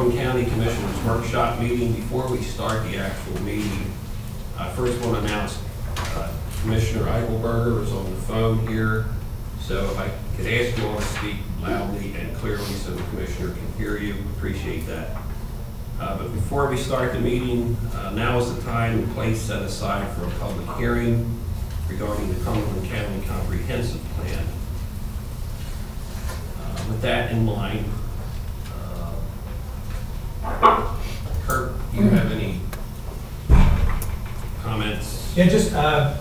Cumberland County Commissioners Workshop meeting. Before we start the actual meeting, I first want to announce Commissioner Eichelberger is on the phone here. So if I could ask you all to speak loudly and clearly so the Commissioner can hear you, appreciate that. But before we start the meeting, now is the time and place set aside for a public hearing regarding the Cumberland County Comprehensive Plan. With that in mind, Kurt, do you have any comments? Yeah, just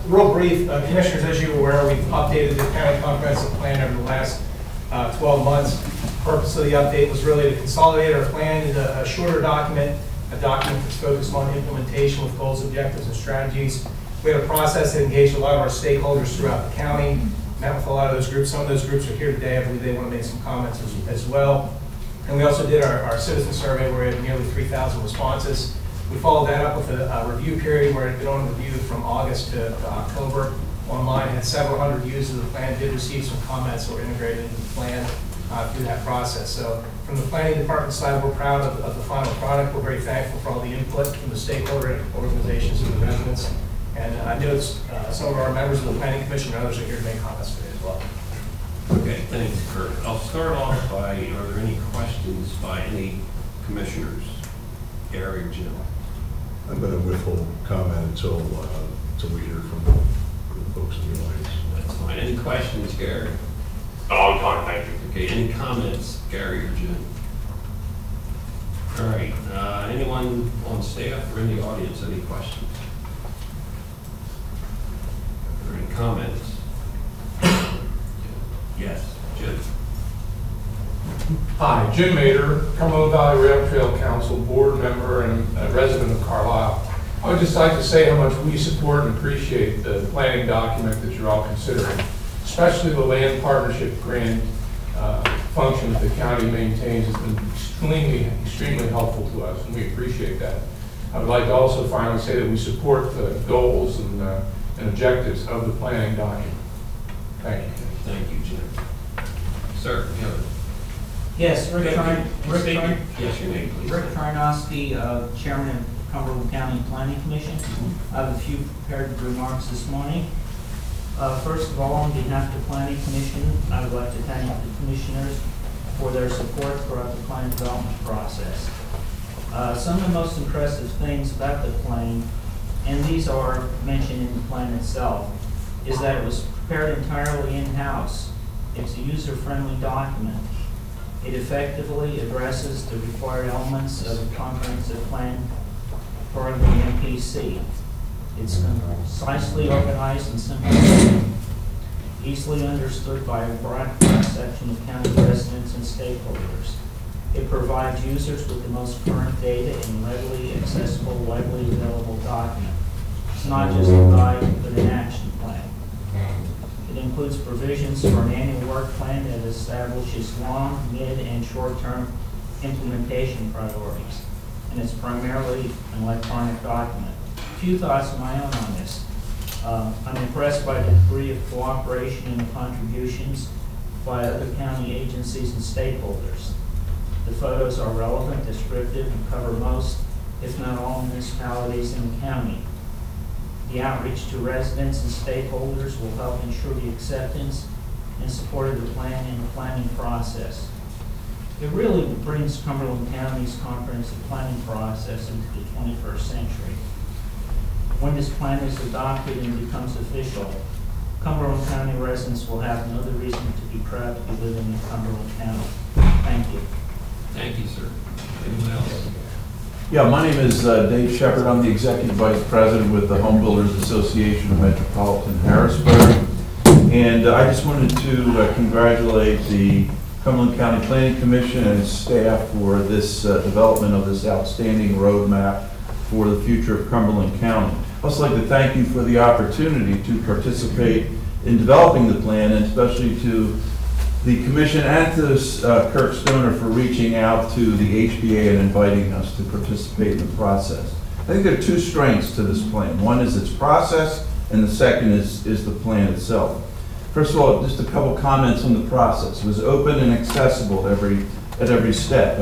real brief. Commissioners, as you're aware, we've updated the county comprehensive plan over the last 12 months. The purpose of the update was really to consolidate our plan into a shorter document, a document that's focused on implementation with goals, objectives, and strategies. We had a process that engaged a lot of our stakeholders throughout the county, met with a lot of those groups. Some of those groups are here today. I believe they want to make some comments as well. And we also did our citizen survey where we had nearly 3,000 responses. We followed that up with a review period where it had been on review from August to October online. Had several hundred users of the plan, did receive some comments that were integrated into the plan through that process. So from the planning department side, we're proud of the final product. We're very thankful for all the input from the stakeholder organizations and the residents. And I know some of our members of the Planning Commission and others are here to make comments today as well. Okay, thanks, Kurt. I'll start off by, are there any questions by any commissioners? Gary or Jim? I'm going to withhold comment until we hear from the folks in the audience. That's fine. Any questions, Gary? No, I'm fine, thank you. Okay, any comments, Gary or Jim? All right, anyone on staff or in the audience, any questions? Or any comments? Yes, Jim. Hi, Jim Mader, Cumberland Valley Rail Trail Council board member and a resident of Carlisle. I would just like to say how much we support and appreciate the planning document that you're all considering, especially the land partnership grant function that the county maintains has been extremely helpful to us, and we appreciate that. I would like to also finally say that we support the goals and objectives of the planning document. Thank you. Thank you, Jim. Sir, you have Yes, Rick yes, your name, please. Rick Tarnowski, Chairman of Cumberland County Planning Commission. I have a few prepared remarks this morning. First of all, on behalf of the Planning Commission, I would like to thank the commissioners for their support throughout the plan development process. Some of the most impressive things about the plan, and these are mentioned in the plan itself, is that it was prepared entirely in-house. It's a user-friendly document. It effectively addresses the required elements of a comprehensive plan for the MPC. It's concisely organized and simple, easily understood by a broad cross-section of county residents and stakeholders. It provides users with the most current data in readily accessible, widely available document. It's not just a guide, but an action plan. It includes provisions for an annual work plan that establishes long, mid, and short-term implementation priorities. And it's primarily an electronic document. A few thoughts of my own on this. I'm impressed by the degree of cooperation and contributions by other county agencies and stakeholders. The photos are relevant, descriptive, and cover most, if not all, municipalities in the county. The outreach to residents and stakeholders will help ensure the acceptance and support of the plan and the planning process. It really brings Cumberland County's comprehensive planning process into the 21st century. When this plan is adopted and becomes official, Cumberland County residents will have another reason to be proud to be living in Cumberland County. Thank you. Thank you, sir. Anyone else? Yeah, my name is Dave Shepard. I'm the Executive Vice President with the Home Builders Association of Metropolitan Harrisburg. And I just wanted to congratulate the Cumberland County Planning Commission and its staff for this development of this outstanding roadmap for the future of Cumberland County. I'd also like to thank you for the opportunity to participate in developing the plan, and especially to the Commission and to Kirk Stoner for reaching out to the HBA and inviting us to participate in the process. I think there are two strengths to this plan. One is its process, and the second is the plan itself. First of all, just a couple comments on the process. It was open and accessible at every step.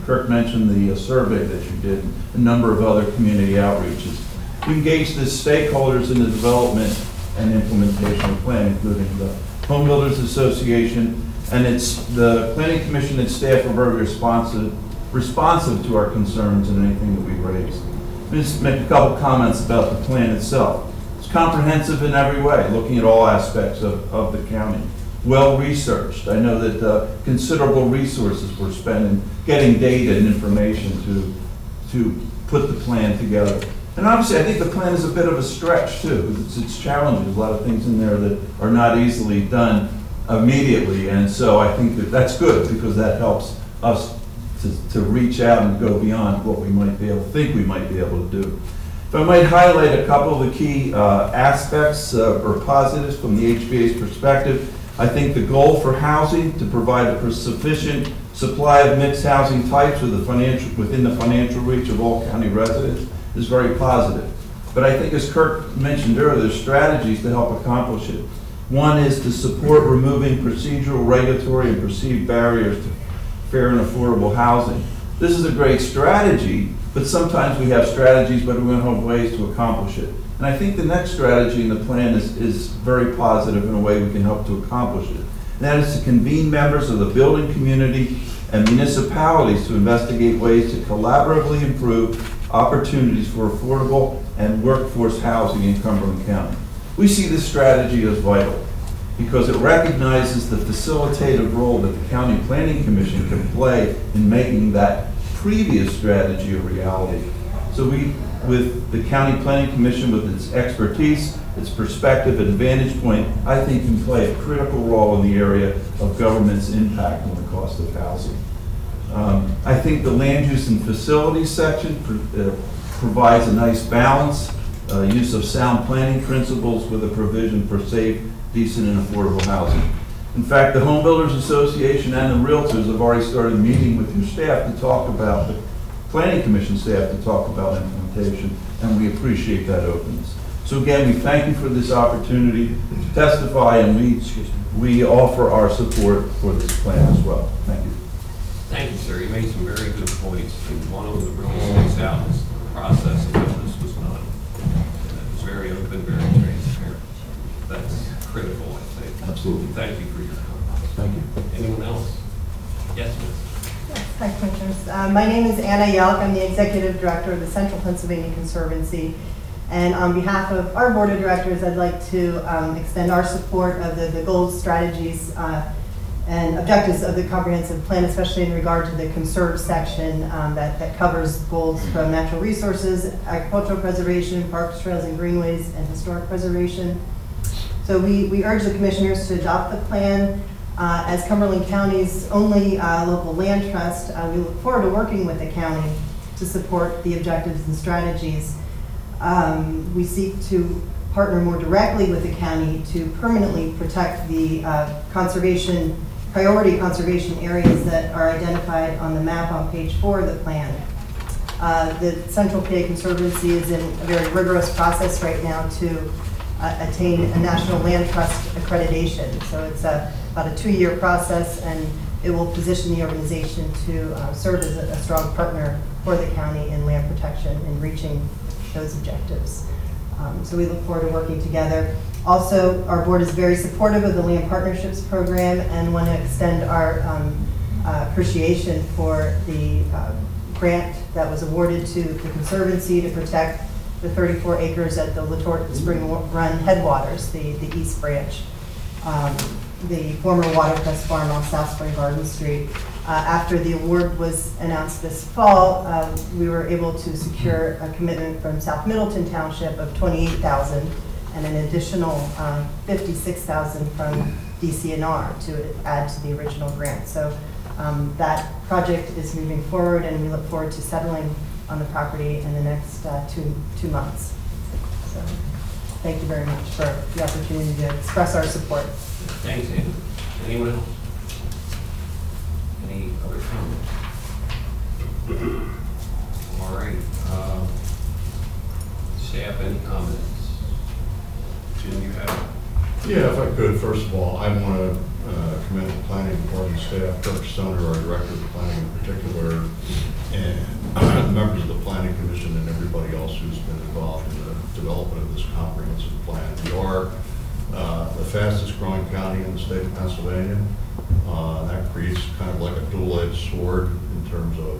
Kirk mentioned the survey that you did, a number of other community outreaches. We engaged the stakeholders in the development and implementation of the plan, including the Home Builders Association, and it's the Planning Commission and staff are very responsive to our concerns and anything that we raised. Just make a couple comments about the plan itself. It's comprehensive in every way, looking at all aspects of the county. Well-researched. I know that considerable resources were spent in getting data and information to put the plan together. And obviously, I think the plan is a bit of a stretch, too. It's challenging. A lot of things in there that are not easily done immediately. And so I think that that's good, because that helps us to reach out and go beyond what we might be able to think we might be able to do. If I might highlight a couple of the key aspects or positives from the HBA's perspective, I think the goal for housing to provide a sufficient supply of mixed housing types within the financial reach of all county residents is very positive. But I think, as Kirk mentioned earlier, there's strategies to help accomplish it. One is to support removing procedural, regulatory, and perceived barriers to fair and affordable housing. This is a great strategy, but sometimes we have strategies, but we don't have ways to accomplish it. And I think the next strategy in the plan is very positive in a way we can help to accomplish it. And that is to convene members of the building community and municipalities to investigate ways to collaboratively improve opportunities for affordable and workforce housing in Cumberland County. We see this strategy as vital because it recognizes the facilitative role that the County Planning Commission can play in making that previous strategy a reality. So we, with the County Planning Commission, with its expertise, its perspective and vantage point, I think can play a critical role in the area of government's impact on the cost of housing. I think the land use and facilities section provides a nice balance, use of sound planning principles with a provision for safe, decent, and affordable housing. In fact, the Home Builders Association and the Realtors have already started meeting with your staff to talk about, the Planning Commission staff to talk about implementation, and we appreciate that openness. So again, we thank you for this opportunity to testify, and we offer our support for this plan as well. Thank you. Thank you, sir. You made some very good points, and one of them that really sticks out is the process of how this was done. And it was very open, very transparent. That's critical, I think. Absolutely. Thank you for your comments. Thank you. Anyone else? Yes, Ms. Yes, hi, Commissioners. My name is Anna Yelk. I'm the Executive Director of the Central Pennsylvania Conservancy. And on behalf of our Board of Directors, I'd like to extend our support of the goals, strategies, and objectives of the comprehensive plan, especially in regard to the conserve section that covers goals from natural resources, agricultural preservation, parks, trails, and greenways, and historic preservation. So we urge the Commissioners to adopt the plan. As Cumberland County's only local land trust, we look forward to working with the county to support the objectives and strategies. We seek to partner more directly with the county to permanently protect the priority conservation areas that are identified on the map on page 4 of the plan. The Central PA Conservancy is in a very rigorous process right now to attain a National Land Trust accreditation. So it's about a 2-year process, and it will position the organization to serve as a strong partner for the county in land protection and reaching those objectives. So we look forward to working together. Also, our board is very supportive of the Land Partnerships Program and want to extend our appreciation for the grant that was awarded to the Conservancy to protect the 34 acres at the Latort Spring Run headwaters, the East Branch, the former Watercress Farm on South Spring Garden Street. After the award was announced this fall, we were able to secure a commitment from South Middleton Township of $28,000 and an additional $56,000 from DCNR to add to the original grant. So that project is moving forward, and we look forward to settling on the property in the next two months. So thank you very much for the opportunity to express our support. Thanks, Anna. Anyone else? Any other comments? All right. Staff, any comments? Jim, you have? Yeah, if I could, first of all, I want to commend the planning department staff, Kirk Stoner, our director of planning in particular, and members of the planning commission and everybody else who's been involved in the development of this comprehensive plan. We are the fastest growing county in the state of Pennsylvania. That creates kind of like a dual-edged sword in terms of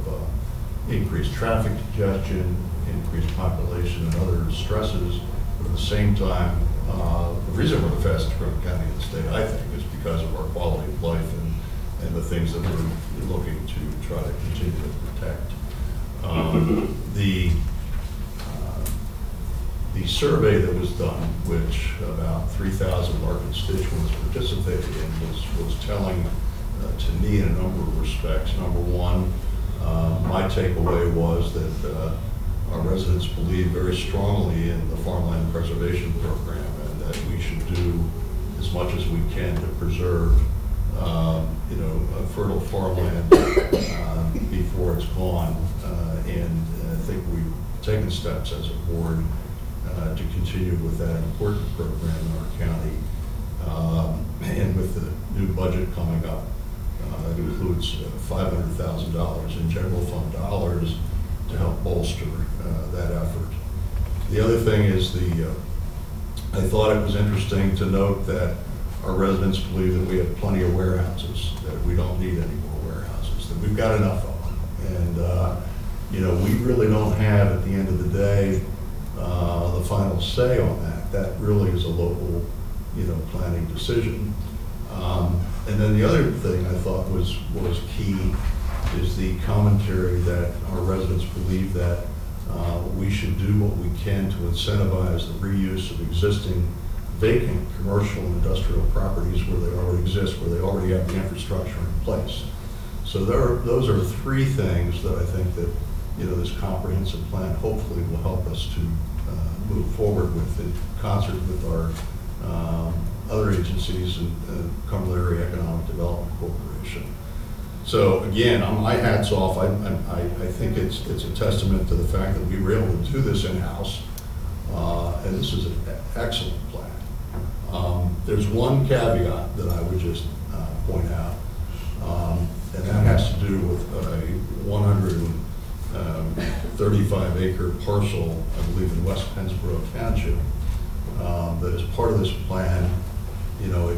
increased traffic congestion, increased population, and other stresses. But at the same time, the reason we're the fastest growing county in the state, I think, is because of our quality of life and the things that we're looking to try to continue to protect. The survey that was done, which about 3,000 of our constituents participated in, was telling to me in a number of respects. Number one, my takeaway was that our residents believe very strongly in the farmland preservation program, and that we should do as much as we can to preserve, fertile farmland before it's gone. And I think we've taken steps as a board to continue with that important program in our county. And with the new budget coming up, it includes $500,000 in general fund dollars to help bolster that effort. The other thing is I thought it was interesting to note that our residents believe that we have plenty of warehouses, that we don't need any more warehouses, that we've got enough of them. And, we really don't have, at the end of the day, the final say on that. That really is a local, planning decision. And then the other thing I thought was key is the commentary that our residents believe that we should do what we can to incentivize the reuse of existing vacant commercial and industrial properties where they already exist, where they already have the infrastructure in place. So those are three things that I think that this comprehensive plan hopefully will help us to move forward with in concert with our other agencies and Cumberland Area Economic Development Corporation. So again, my hat's off. I think it's a testament to the fact that we were able to do this in-house, and this is an excellent plan. There's one caveat that I would just point out, and that has to do with a 135-acre parcel, I believe, in West Pennsboro Township, that is part of this plan.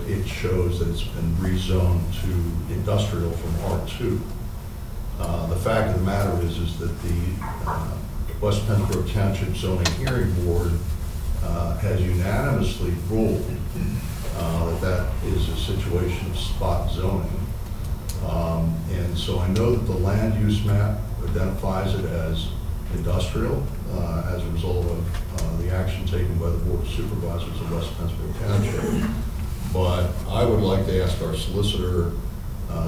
It shows that it's been rezoned to industrial from R2. The fact of the matter is that the West Pennsboro Township Zoning Hearing Board has unanimously ruled that is a situation of spot zoning. And so I know that the land use map identifies it as industrial as a result of the action taken by the Board of Supervisors of West Pennsboro Township. But I would like to ask our solicitor,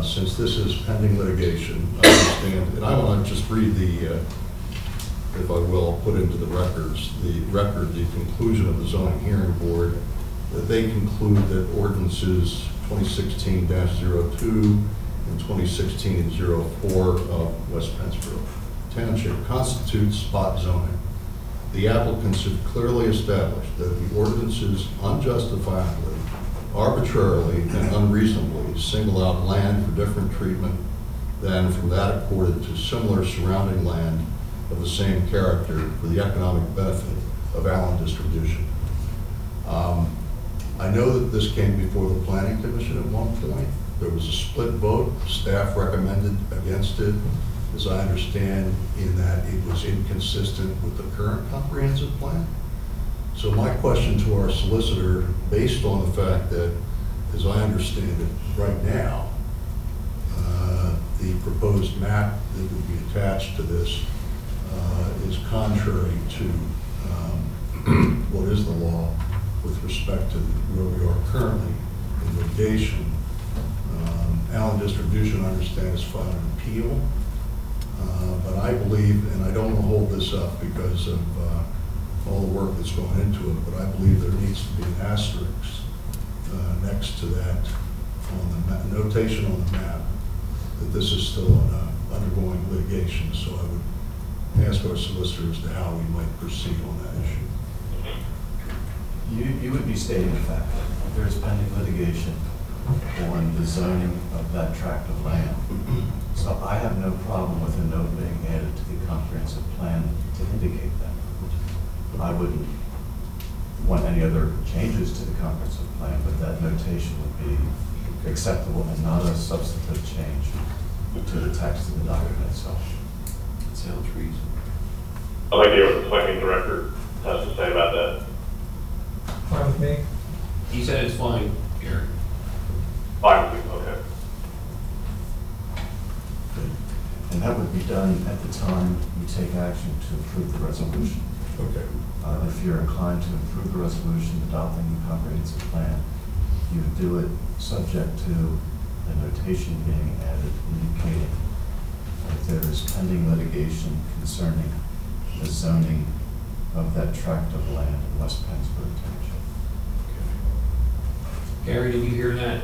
since this is pending litigation, I understand, and I want to just read if I will, put into the the conclusion of the Zoning Hearing Board, that they conclude that ordinances 2016-02 and 2016-04 of West Pennsboro Township constitute spot zoning. The applicants have clearly established that the ordinances unjustifiably, arbitrarily, and unreasonably single out land for different treatment than from that accorded to similar surrounding land of the same character for the economic benefit of Allen Distribution. I know that this came before the Planning Commission at one point. There was a split vote. Staff recommended against it, as I understand, in that it was inconsistent with the current comprehensive plan. So my question to our solicitor, based on the fact that, as I understand it right now, the proposed map that would be attached to this is contrary to what is the law with respect to where we are currently in litigation. Allen Distribution, I understand, has filed an appeal, but I believe, and I don't want to hold this up because of all the work that's going into it, but I believe there needs to be an asterisk next to that on the notation on the map that this is still an undergoing litigation. So I would ask our solicitor as to how we might proceed on that issue. You would be stating the fact that there is pending litigation on the zoning of that tract of land. So I have no problem with a note being added to the comprehensive plan to indicate that. I wouldn't want any other changes to the comprehensive plan, but that notation would be acceptable and not a substantive change to the text of the document itself. It sounds reasonable. I'd like to hear what the planning director has to say about that. Fine with me? He said it's fine, Gary. Fine with you, okay. And that would be done at the time you take action to approve the resolution. Okay. If you're inclined to approve the resolution adopting the comprehensive plan, you would do it subject to the notation being added indicating that there is pending litigation concerning the zoning of that tract of land in West Pennsburg Township. Gary, did you hear that?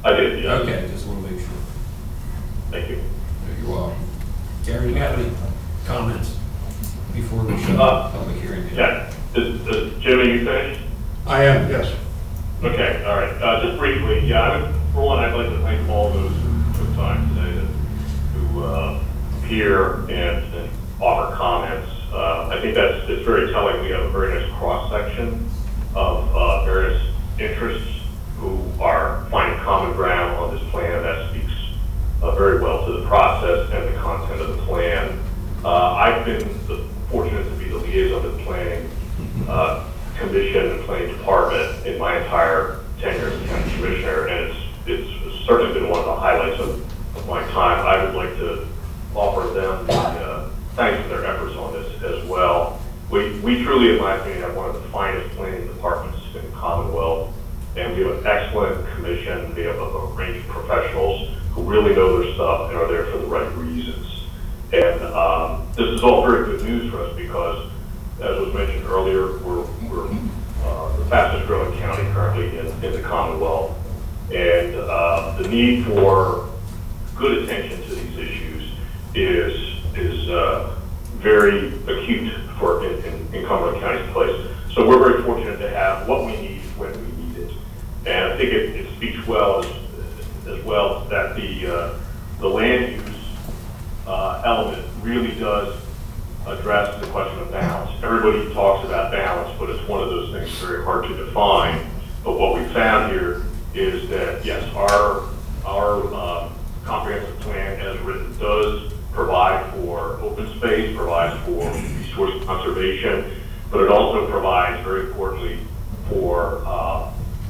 I did, yes. Okay, just want to make sure. Thank you. You're welcome. Gary, do you have any comments before we shut the public hearing down? Yeah. Jim, are you finished? I am, yes. Okay, all right. Just briefly, yeah, for one, I'd like to thank all those who took time today to appear and offer comments. I think it's very telling. We have a very nice cross-section of various interests who are finding common ground on this plan. That speaks very well to the process and the content of the plan. I've been fortunate to be the liaison to the planning commission and planning department in my entire tenure as a county commissioner, and it's certainly been one of the highlights of my time. I would like to offer them the thanks for their efforts on this as well. We truly, in my opinion, have one of the finest planning departments in the Commonwealth, and we have an excellent commission. We have a range of professionals who really know their stuff and are there for the right reasons. And this is all very good news for us because, as was mentioned earlier, we're the fastest growing county currently in the Commonwealth. And the need for good attention to these issues is very acute in Cumberland County's place. So we're very fortunate to have what we need when we need it. And I think it speaks well as well that the land use element really does address the question of balance. Everybody talks about balance, but it's one of those things very hard to define. But what we found here is that, yes, our comprehensive plan as written does provide for open space, provides for resource conservation, but it also provides, very importantly, for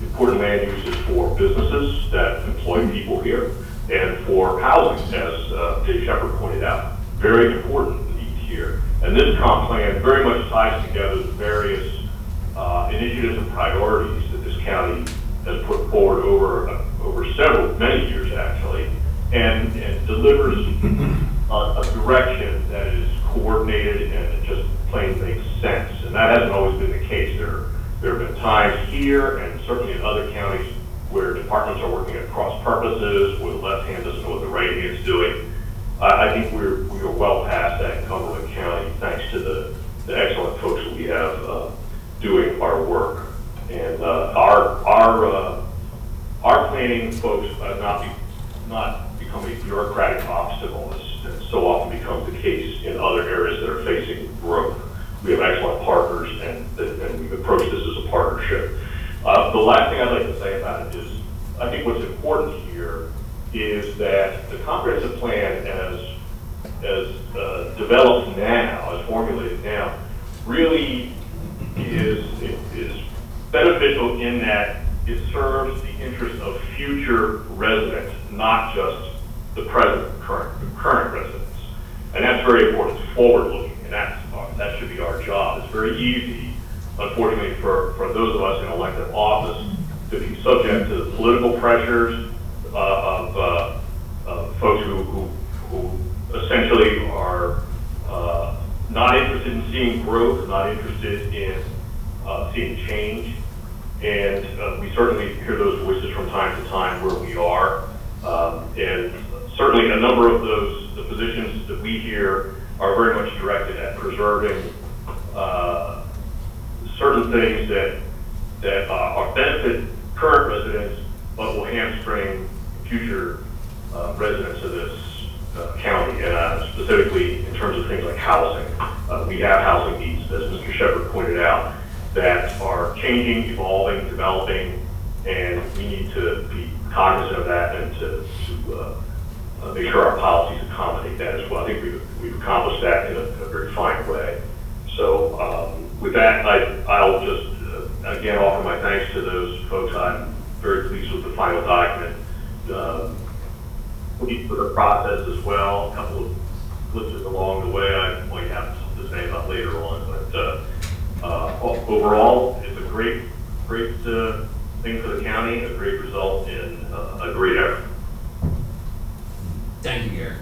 important land uses for businesses that employ people here and for housing, as Dave Shepard pointed out. Very important need here. And this comp plan very much ties together the various initiatives and priorities that this county has put forward over many years actually, and delivers a direction that is coordinated and it just plain makes sense. And that hasn't always been the case. There have been times here and certainly in other counties where departments are working at cross purposes, where the left hand doesn't know what the right hand's doing. I think we are well past that in Cumberland County, thanks to the excellent folks that we have doing our work. And our planning folks not become a bureaucratic obstacle, as so often becomes the case in other areas that are facing growth. We have excellent partners, and we've approached this as a partnership. The last thing I'd like to say about it is, I think what's important here is that the comprehensive plan as developed now, as formulated now, really is beneficial in that it serves the interest of future residents, not just the current residents. And that's very important. It's forward-looking, and that should be our job. It's very easy, unfortunately, for those of us in elected office to be subject to the political pressures of folks who essentially are not interested in seeing growth, not interested in seeing change. And we certainly hear those voices from time to time where we are. And certainly a number of the positions that we hear are very much directed at preserving certain things that that are benefit current residents, but will hamstring future residents of this county, and specifically in terms of things like housing. We have housing needs, as Mr. Shepherd pointed out, that are changing, evolving, developing, and we need to be cognizant of that and to make sure our policies accommodate that as well. I think we've accomplished that in a very fine way. So with that, I'll just again offer my thanks to those folks. I'm very pleased with the final document. Pleased with the process as well. A couple of glitches along the way I might have to say about later on, but overall, it's a great thing for the county, a great result, and a great effort. Thank you, Gary.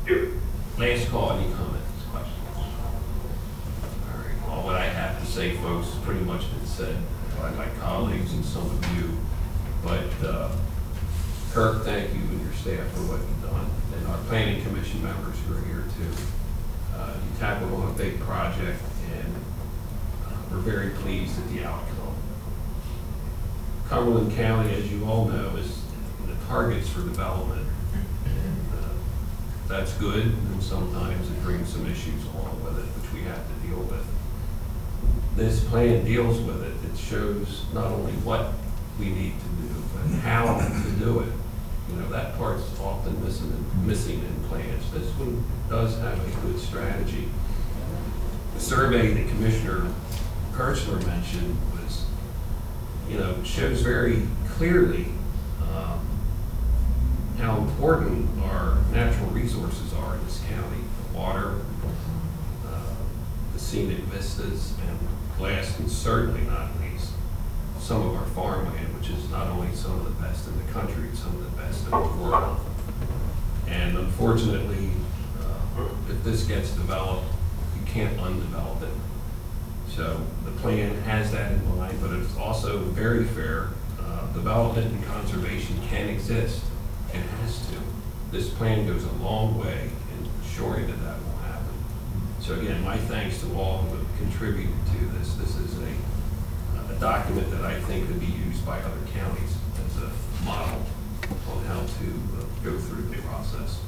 Thank you. Last call, any comments, questions? All right, well, what I have to say, folks, has pretty much been said by my colleagues and some of you. But Kirk, thank you and your staff for what you've done, and our planning commission members who are here too. You tackled on a big project, and we're very pleased at the outcome. Cumberland County, as you all know, is in the targets for development. That's good, and sometimes it brings some issues along with it, which we have to deal with. This plan deals with it. It shows not only what we need to do, but how to do it. You know, that part's often missing in plans. This one does have a good strategy. The survey that Commissioner Kirchner mentioned was, you know, shows very clearly how important our natural resources are in this county. The water, the scenic vistas, and last and certainly not least, some of our farmland, which is not only some of the best in the country, it's some of the best in the world. And unfortunately, if this gets developed, you can't undevelop it. So the plan has that in mind, but it's also very fair. Development and conservation can exist. It has to. This plan goes a long way in ensuring that that will happen. So again, my thanks to all who have contributed to this. This is a document that I think could be used by other counties as a model on how to go through the process.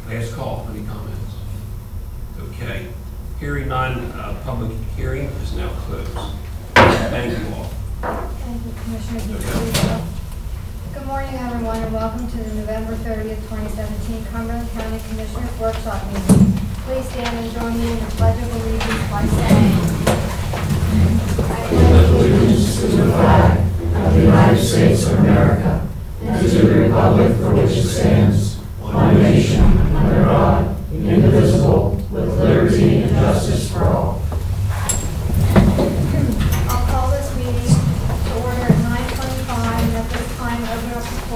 Last call, any comments? Okay. Hearing none, public hearing is now closed. Thank you all. Thank you, Commissioner DeFilippo. Good morning, everyone, and welcome to the November 30th, 2017 Cumberland County Commissioners Workshop meeting. Please stand and join me in the Pledge of Allegiance by saying, I pledge allegiance to the flag of the United States of America and to the republic for which it stands, one nation, under God, indivisible, with liberty and justice for all.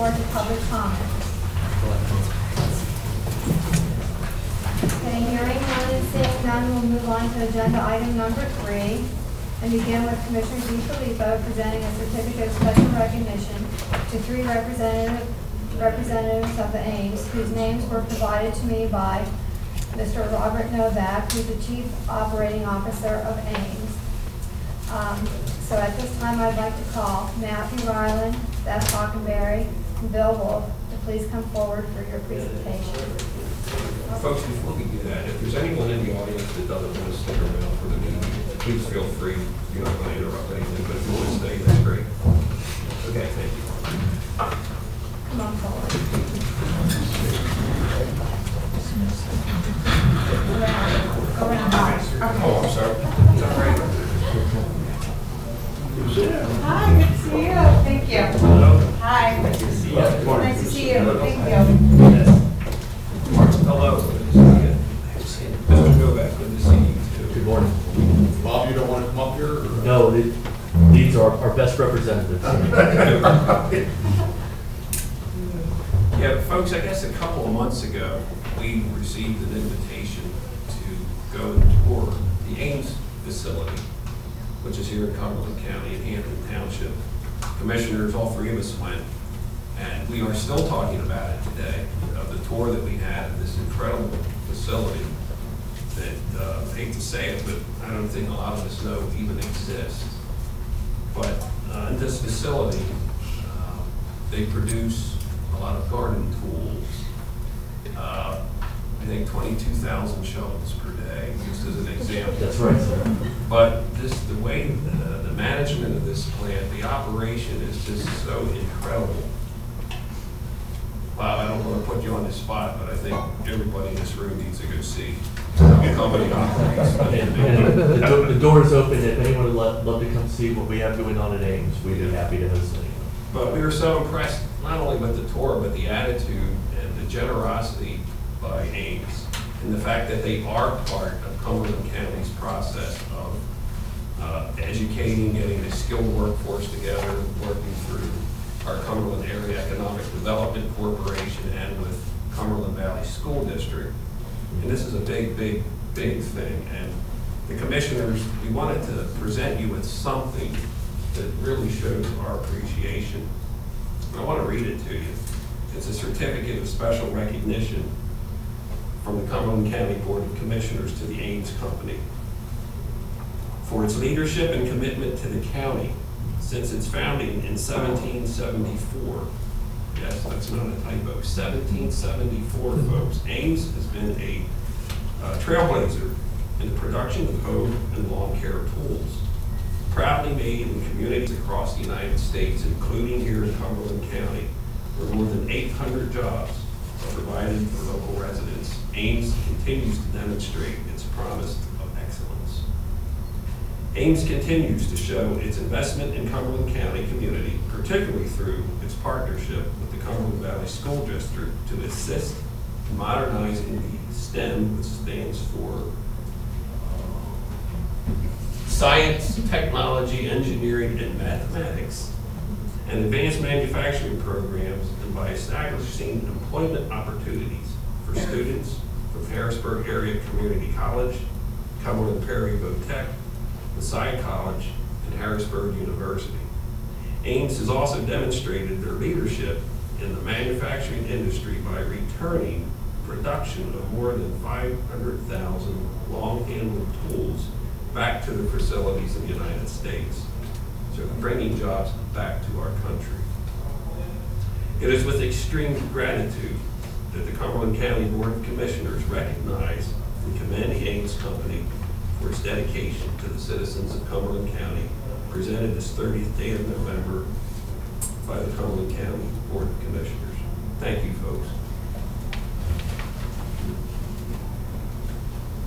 To public comment. Okay, hearing none and seeing none, we'll move on to agenda item number 3 and begin with Commissioner DeFilippo presenting a certificate of special recognition to 3 representatives of the Ames, whose names were provided to me by Mr. Robert Novak, who's the Chief Operating Officer of Ames. So at this time, I'd like to call Matthew Ryland, Beth Hockenberry, and Bill Wolf to please come forward for your presentation. Folks, before we do that, if there's anyone in the audience that doesn't want to stick around for the meeting, please feel free. You're not going to interrupt anything, but if you want to stay, that's great. Okay, thank you. Come on forward. Go around. Okay. Oh, I'm sorry. It's all right. Hi, good to see you. Thank you. Hello. Hi. Nice to see you. Nice to see you. Thank you. Hello. Good to see you. Mr. Novak, good to see you too. Good morning. Bob, you don't want to come up here? Or? No, these are our best representatives. Yeah, folks, I guess a couple of months ago, we received an invitation to go and tour the Ames facility, which is here in Cumberland County in Hampton Township. Commissioners, all 3 of us went, and we are still talking about it today, of the tour that we had of this incredible facility. that, I hate to say it, but I don't think a lot of us know even exist. But in this facility, they produce a lot of garden tools. I think 22,000 shovels per day, just as an example. That's right, sir. But the way the management of this plant, the operation is just so incredible. Bob, I don't want to put you on the spot, but I think everybody in this room needs to go see how the company operates. And the door is open. If anyone would love to come see what we have going on at Ames, we'd be happy to host anyone. But we were so impressed, not only with the tour, but the attitude and the generosity by Ames, and the fact that they are part of Cumberland County's process of educating, getting a skilled workforce together, working through our Cumberland Area Economic Development Corporation and with Cumberland Valley School District. And this is a big, big, big thing. And the commissioners, we wanted to present you with something that really shows our appreciation. And I want to read it to you. It's a certificate of special recognition from the Cumberland County Board of Commissioners to the Ames Company for its leadership and commitment to the county since its founding in 1774. Yes, that's not a typo. 1774, folks. Ames has been a trailblazer in the production of home and lawn care tools, proudly made in communities across the United States, including here in Cumberland County, where more than 800 jobs are provided for local residents. Ames continues to demonstrate its promise of excellence. Ames continues to show its investment in Cumberland County community, particularly through its partnership with the Cumberland Valley School District to assist in modernizing the STEM, which stands for Science, Technology, Engineering, and Mathematics, and advanced manufacturing programs, and by establishing employment opportunities for students from Harrisburg Area Community College, Cumberland Prairie Tech, Messiah College, and Harrisburg University. Ames has also demonstrated their leadership in the manufacturing industry by returning production of more than 500,000 long-handled tools back to the facilities in the United States, so bringing jobs back to our country. It is with extreme gratitude that the Cumberland County Board of Commissioners recognize and commend the Ames Company for its dedication to the citizens of Cumberland County, presented this 30th day of November by the Cumberland County Board of Commissioners. Thank you, folks.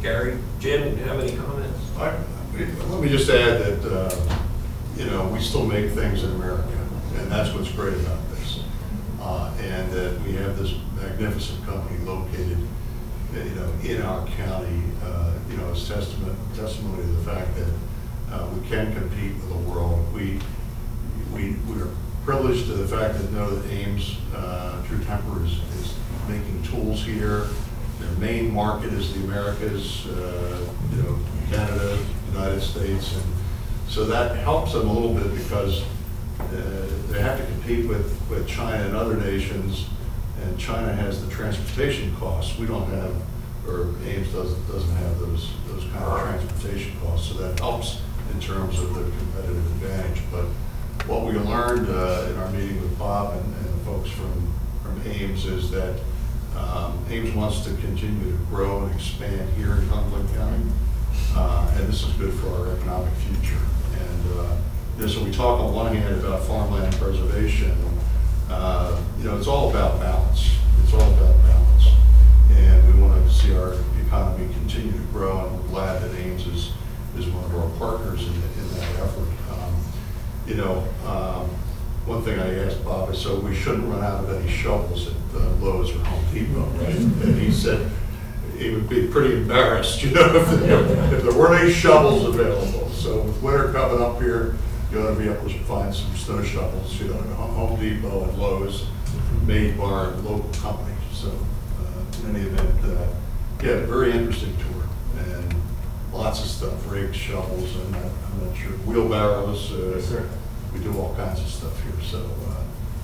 Gary, Jim, do you have any comments? Let me just add that, we still make things in America, and that's what's great about this. And that we have this magnificent company located, in our county, as testimony to the fact that we can compete with the world. We're privileged to the fact that that Ames True Temper is making tools here. Their main market is the Americas, Canada, United States, and so that helps them a little bit because they have to compete with China and other nations, and China has the transportation costs. We don't have, or Ames doesn't have those kind of transportation costs, so that helps in terms of the competitive advantage. But what we learned in our meeting with Bob and the folks from Ames is that Ames wants to continue to grow and expand here in Cumberland County, and this is good for our economic future. And so we talk on one hand about farmland preservation. It's all about balance. It's all about balance, and we want to see our economy continue to grow. And we're glad that Ames is one of our partners in that effort. One thing I asked Bob is, so we shouldn't run out of any shovels at Lowe's or Home Depot, right? And he said he would be pretty embarrassed, if there weren't any shovels available. So with winter coming up here, you ought to be able to find some snow shovels, at Home Depot and Lowe's, made by our local company. So in any event, very interesting tour, and lots of stuff, rakes, shovels, and I'm not sure, wheelbarrows. Yes, sir. We do all kinds of stuff here. So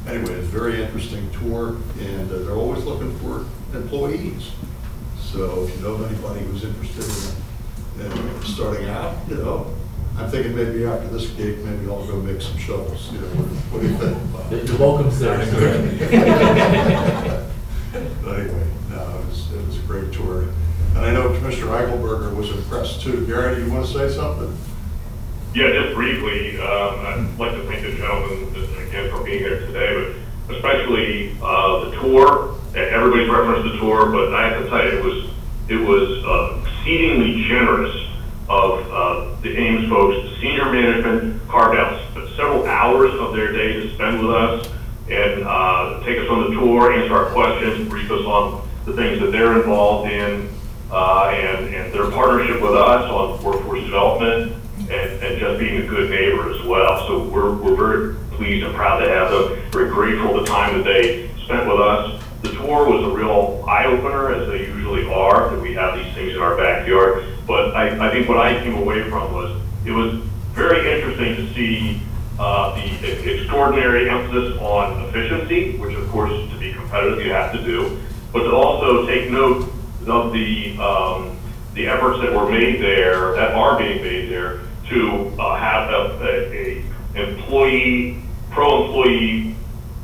anyway, it's a very interesting tour, and they're always looking for employees. So if you know of anybody who's interested in starting out, you know, I'm thinking maybe after this gig, maybe I'll go make some shovels, you know, what do you think? You're welcome, sir. But anyway, no, it was a great tour. And I know Commissioner Eichelberger was impressed too. Gary, do you want to say something? Yeah, just briefly, I'd like to thank the gentleman again for being there today, but especially the tour. Everybody's referenced the tour, but I have to tell you, it was exceedingly generous of the Ames folks. The senior management carved out several hours of their day to spend with us and take us on the tour, answer our questions, brief us on the things that they're involved in, and their partnership with us on workforce development. And just being a good neighbor as well. So we're very pleased and proud to have them. Very grateful the time that they spent with us. The tour was a real eye-opener, as they usually are, that we have these things in our backyard. But I think what I came away from was, it was very interesting to see the extraordinary emphasis on efficiency, which of course, to be competitive, you have to do, but to also take note of the efforts that were made there, that are being made there, to have a pro-employee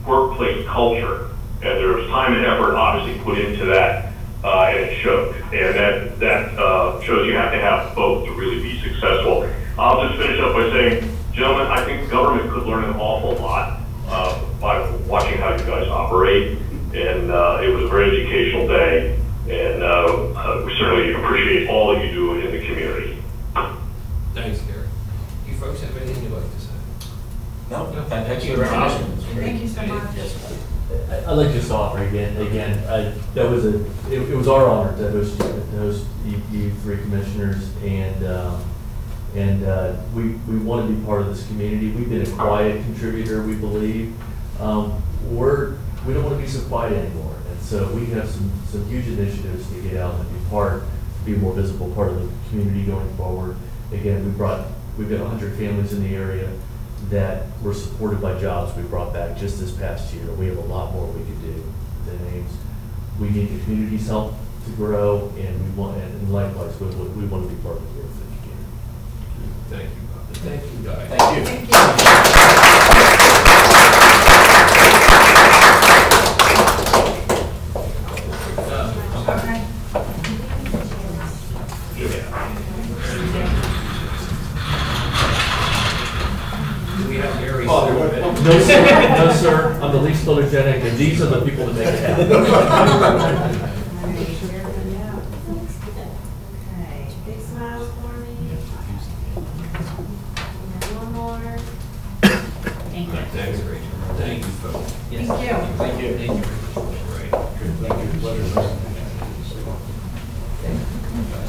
workplace culture. And there was time and effort obviously put into that, and it showed. And that shows you have to have both to really be successful. I'll just finish up by saying, gentlemen, I think government could learn an awful lot by watching how you guys operate. And it was a very educational day. And we certainly appreciate all that you do in the community. Thanks, Gary. You folks have anything you'd like to say? No, Thank you very much. Thank you so much. I'd like to just offer again, that was it was our honor to host you three commissioners, and we want to be part of this community. We've been a quiet contributor, we believe. We don't want to be so quiet anymore, and so we have some huge initiatives to get out and be a more visible part of the community going forward. Again, we've got 100 families in the area that were supported by jobs we brought back just this past year. We have a lot more we could do than Ames. We need the community's help to grow, and likewise, we want to be part of the growth of the community. Thank you, Bob. Thank you, Guy. Thank you. Thank you. Okay. Do we have Gary? No, sir. No, sir. I'm the least photogenic, and these are the people that make it happen. Okay, big smiles for me. And one more. Thank you. Thanks, Rachel. Thank you, folks. Thank you. Thank you. Thank you.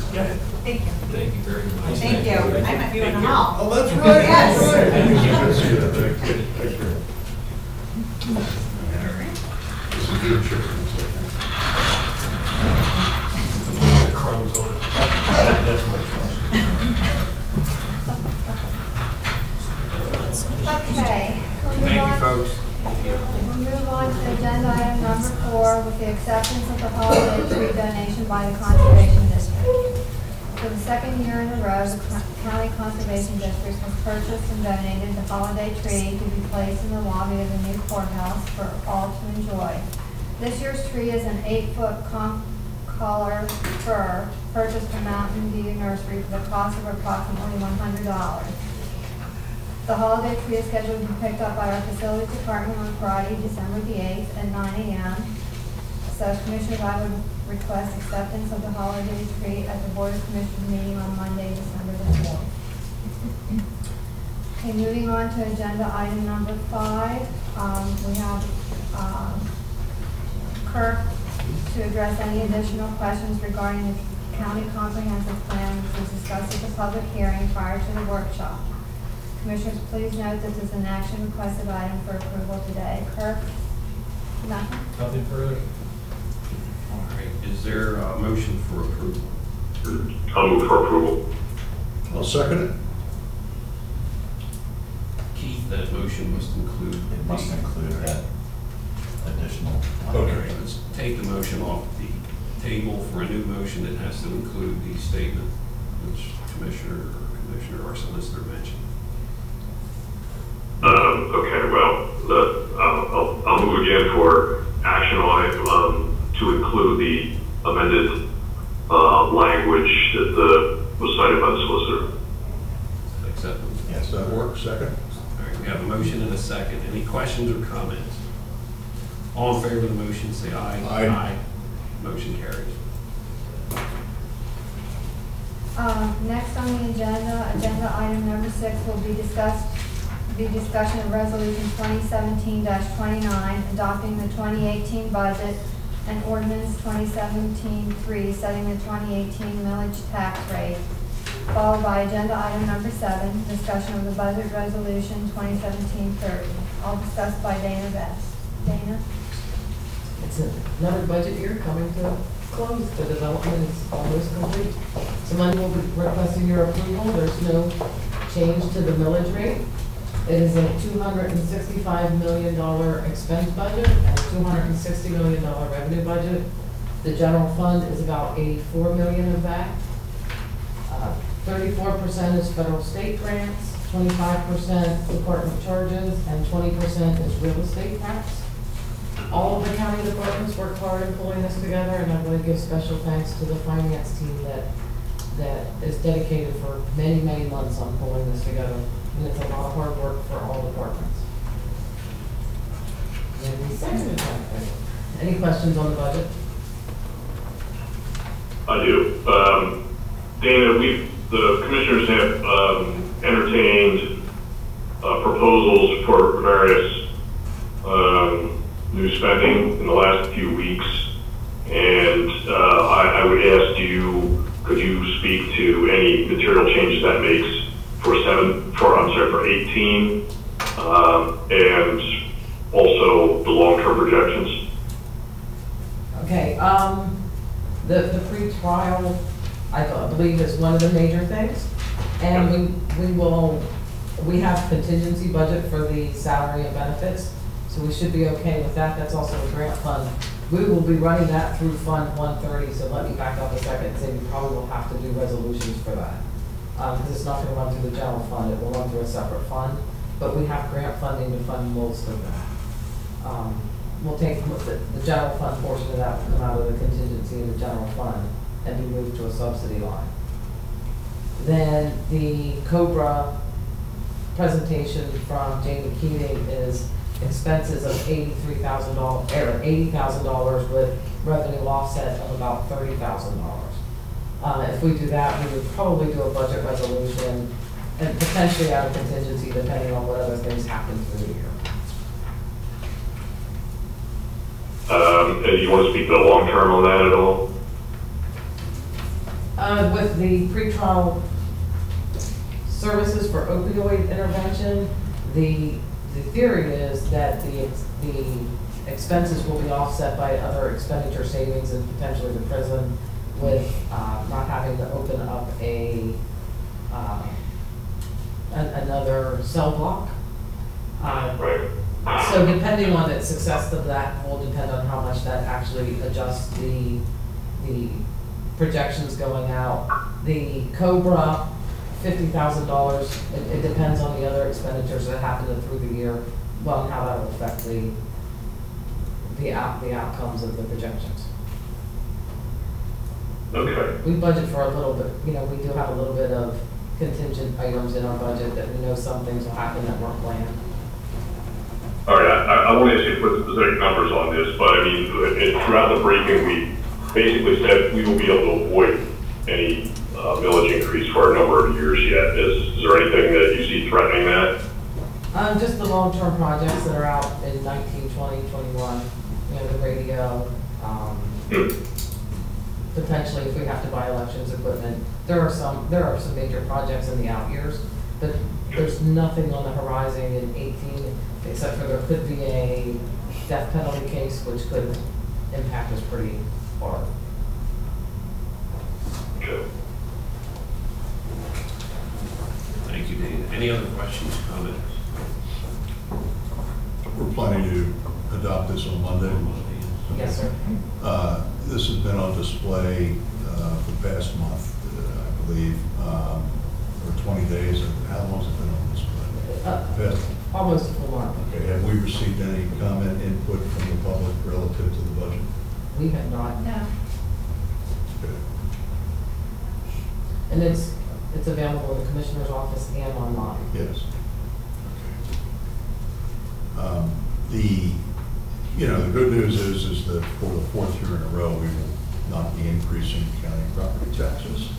Right. Thank you. Thank you very much. Thank you. I met you in the mall. Oh, that's right. Yes. Good to see you. Thank you. This is your chair. The crumbs on it. That's my Okay. Thank you, folks. We'll move on to agenda item number 4 with the acceptance of the holiday tree donation by the Conservation District. For the second year in a row, the County Conservation District has purchased and donated the holiday tree to be placed in the lobby of the new courthouse for all to enjoy. This year's tree is an 8-foot collar fir purchased from Mountain View Nursery for the cost of approximately $100. The holiday tree is scheduled to be picked up by our facilities department on Friday, December the 8th at 9 a.m. So Commissioners, I would request acceptance of the holiday tree at the Board of Commissioners meeting on Monday, December the 4th. Okay, moving on to agenda item number 5. We have Kirk to address any additional questions regarding the county comprehensive plan, which was discussed at the public hearing prior to the workshop. Commissioners, please note that this is an action requested item for approval today. Kirk? Nothing? Nothing further? All right. Is there a motion for approval? I'll move for approval. I'll second it. Keith, that motion must include. It must include that additional. Okay, let's take the motion off the table for a new motion that has to include the statement which Commissioner or Solicitor mentioned. Okay, well, I'll move again for action on it to include the amended language that was cited by the solicitor. Accept them. Yes, that works. Second? All right, we have a motion and a second. Any questions or comments? All in favor of the motion, say aye. Aye. Motion carries. Next on the agenda item number 6 will be discussion of resolution 2017-29, adopting the 2018 budget and ordinance 2017-3, setting the 2018 millage tax rate, followed by agenda item number 7, discussion of the budget resolution 2017-30, all discussed by Dana Best. Dana? It's another budget year coming to a close. The development is almost complete. So Monday will be requesting your approval. There's no change to the millage rate. It is a $265 million expense budget and a $260 million revenue budget. The general fund is about $84 million of that. 34% is federal state grants, 25% department charges, and 20% is real estate tax. All of the county departments work hard in pulling this together, and I want to give special thanks to the finance team that is dedicated for many, many months on pulling this together. And it's a lot of hard work for all departments. And the second item. Any questions on the budget? I do. Dana, the commissioners have entertained proposals for various new spending in the last few weeks, and I would ask could you speak to any material changes that makes for 18, and also the long-term projections? Okay, the pre-trial, I believe, is one of the major things, and we have contingency budget for the salary and benefits, so we should be okay with that. That's also a grant fund. We will be running that through Fund 130, so let me back up a second and say we probably will have to do resolutions for that. Because it's not going to run through the general fund, it will run through a separate fund, but we have grant funding to fund most of that. We'll take the general fund portion of that will come out of the contingency in the general fund and be moved to a subsidy line. Then the COBRA presentation from Jamie Keating is expenses of $80,000 with revenue offset of about $30,000. If we do that, we would probably do a budget resolution and potentially add a contingency depending on what other things happen through the year. And you want to speak to the long term on that at all? With the pretrial services for opioid intervention, the theory is that the expenses will be offset by other expenditure savings and potentially the prison with not having to open up another cell block. Right. So depending on the success of that will depend on how much that actually adjusts the projections going out. The COBRA, $50,000, it depends on the other expenditures that happen through the year, well, and how that will affect the outcomes of the projections. Okay. We budget for a little bit, we do have a little bit of contingent items in our budget that we know some things will happen that weren't planned. All right, I won't ask you to put specific numbers on this, but I mean, throughout the briefing, we basically said we will be able to avoid any millage increase for a number of years yet. Is there anything that you see threatening that? Just the long-term projects that are out in 19, 20, 21, the radio, potentially if we have to buy elections equipment. There are some major projects in the out years, but there's nothing on the horizon in 18, except for there could be a death penalty case, which could impact us pretty hard. Okay. Thank you, Dana. Any other questions, comments? We're planning to adopt this on Monday. Yes, sir. This has been on display for the past month, I believe, or 20 days. How long has it been on display? Past. Almost a full month. Okay, have we received any comment, input from the public relative to the budget? We have not. No. Okay. And it's available in the commissioner's office and online. Yes. Okay. The good news is that for the fourth year in a row, we will not be increasing county property taxes.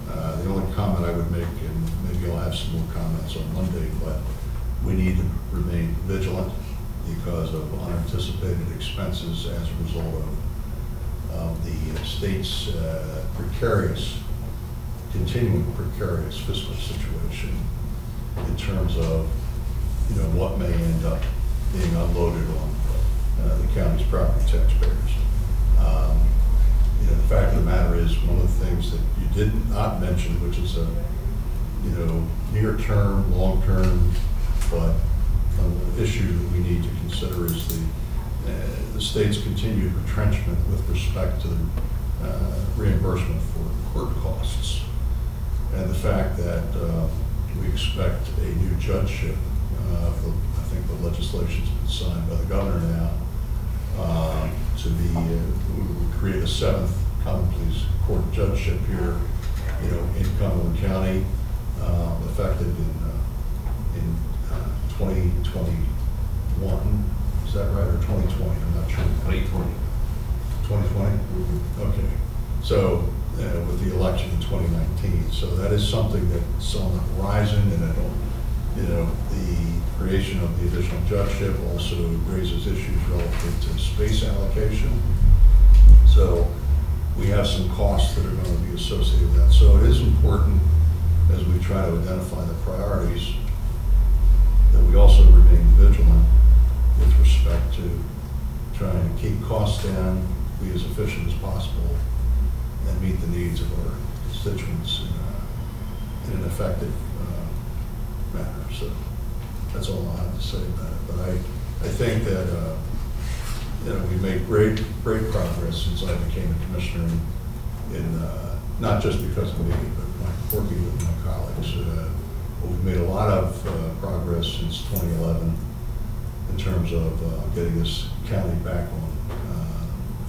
The only comment I would make, and maybe I'll have some more comments on Monday, but we need to remain vigilant because of unanticipated expenses as a result of the state's continuing precarious fiscal situation in terms of, what may end up being unloaded on the county's property taxpayers. The fact of the matter is, one of the things that you did not mention, which is a, near-term, long-term, but an issue that we need to consider is the state's continued retrenchment with respect to the reimbursement for court costs. And the fact that we expect a new judgeship, I think the legislation's been signed by the governor now, to be, we create a 7th common pleas court judgeship here, in Cumberland County, effective in 2021. Is that right, or 2020? I'm not sure. 2020. 2020? Okay. So with the election in 2019. So that is something that's on the horizon, and the creation of the additional judgeship also raises issues relative to space allocation. So we have some costs that are going to be associated with that. So it is important, as we try to identify the priorities, that we also remain vigilant with respect to trying to keep costs down, be as efficient as possible, and meet the needs of our constituents in an effective manner. So that's all I have to say about it. But I think that we made great progress since I became a commissioner, in not just because of me, but working with my colleagues. We've made a lot of progress since 2011 in terms of getting this county back on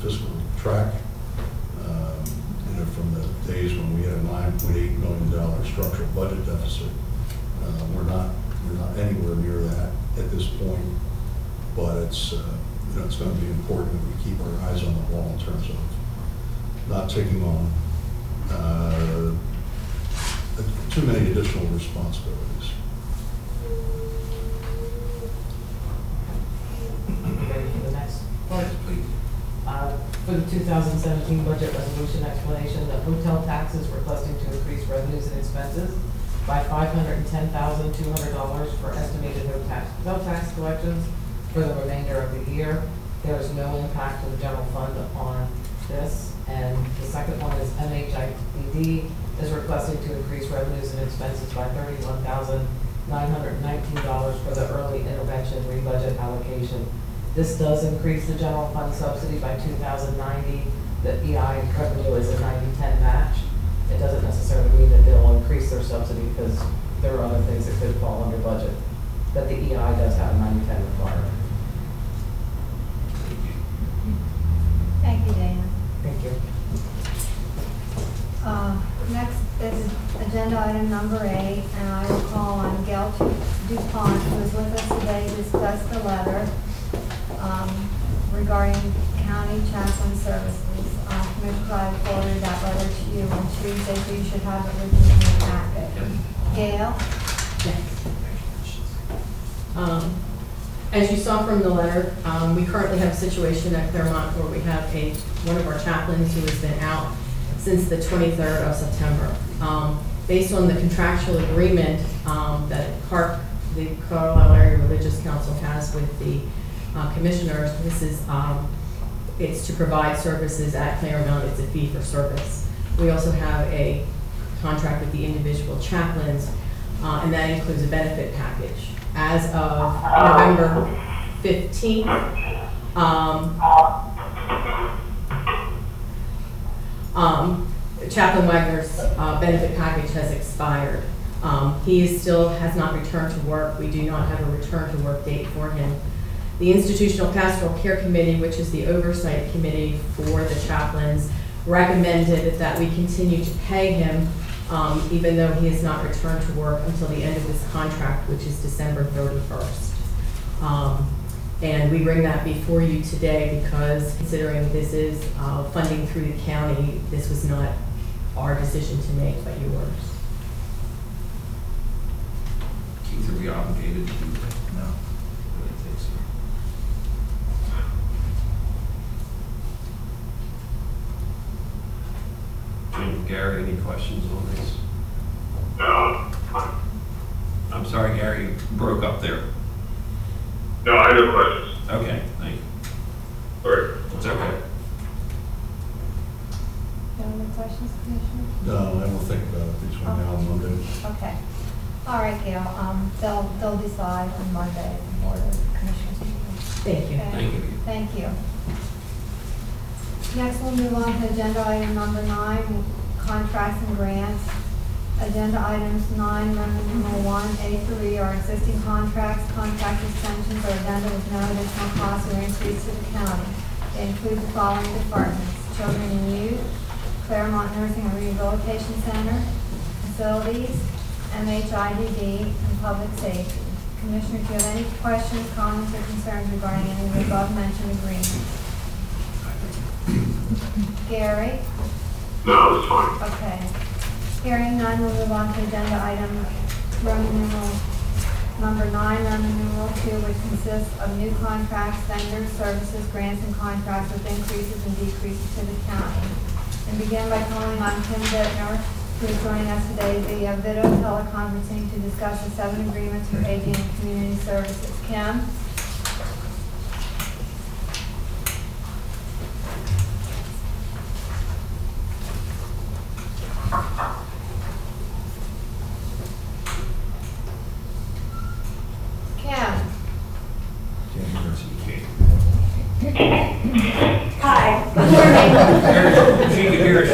fiscal track. From the days when we had a $9.8 million structural budget deficit, we're not anywhere near that at this point. But it's it's going to be important that we keep our eyes on the ball in terms of not taking on too many additional responsibilities. Ready for the next part? For the 2017 budget resolution explanation, the hotel taxes requesting to increase revenues and expenses by $510,200 for estimated hotel tax collections for the remainder of the year. There is no impact to the general fund on this. And the second one is MHIPD is requesting to increase revenues and expenses by $31,919 for the early intervention rebudget allocation. This does increase the general fund subsidy by $2,090. The EI revenue is a 90-10 match. It doesn't necessarily mean that they'll increase their subsidy, because there are other things that could fall under budget. But the EI does have a 90-10 requirement. Thank you, Dana. Thank you. Next is agenda item number 8, and I will call on Gail DuPont, who is with us today, to discuss the letter regarding county chaplain services. Commissioner Clyde forwarded that letter to you on Tuesday, so you should have it with you in your packet. Gail? As you saw from the letter, we currently have a situation at Claremont where we have one of our chaplains who has been out since the 23rd of September. Based on the contractual agreement that the Carlisle Area Religious Council has with the commissioners, this is it's to provide services at Claremont. It's a fee for service. We also have a contract with the individual chaplains, and that includes a benefit package. As of November 15th, Chaplain Wagner's benefit package has expired. He still has not returned to work. We do not have a return to work date for him. The Institutional Pastoral Care Committee, which is the oversight committee for the chaplains, recommended that we continue to pay him even though he has not returned to work until the end of his contract, which is December 31st. And we bring that before you today because considering this is funding through the county, this was not our decision to make, but yours. Keith, are we obligated to do that? No. I don't think so. And Gary, any questions on this? No, I'm sorry, Gary, you broke up there. no, I have no questions. Okay, thank you. Sorry. It's okay. No other questions, Commissioner? No, I will think about it between now and Monday. Okay. All right, Gail, they'll decide on Monday at the Board of Commissioners meeting. Thank you. Okay? Thank you. Thank you. Next, we'll move on to agenda item number 9, contracts and grants. Agenda items 9, Roman numeral 1A through E are existing contracts, contract extensions, or addenda with no additional cost or increase to the county. They include the following departments: Children and Youth, Claremont Nursing and Rehabilitation Center, Facilities, MHIDD, and Public Safety. Commissioner, do you have any questions, comments, or concerns regarding any of the above-mentioned agreements? Gary? No, it's fine. Okay. Hearing none, we'll move on to agenda item Roman numeral number 9, Roman numeral 2, which consists of new contracts, vendors, services, grants, and contracts with increases and decreases to the county. And begin by calling on Kim Bittner, who is joining us today via video teleconferencing to discuss the 7 agreements for aging and community services. Kim? Kim? Hi. She can hear us.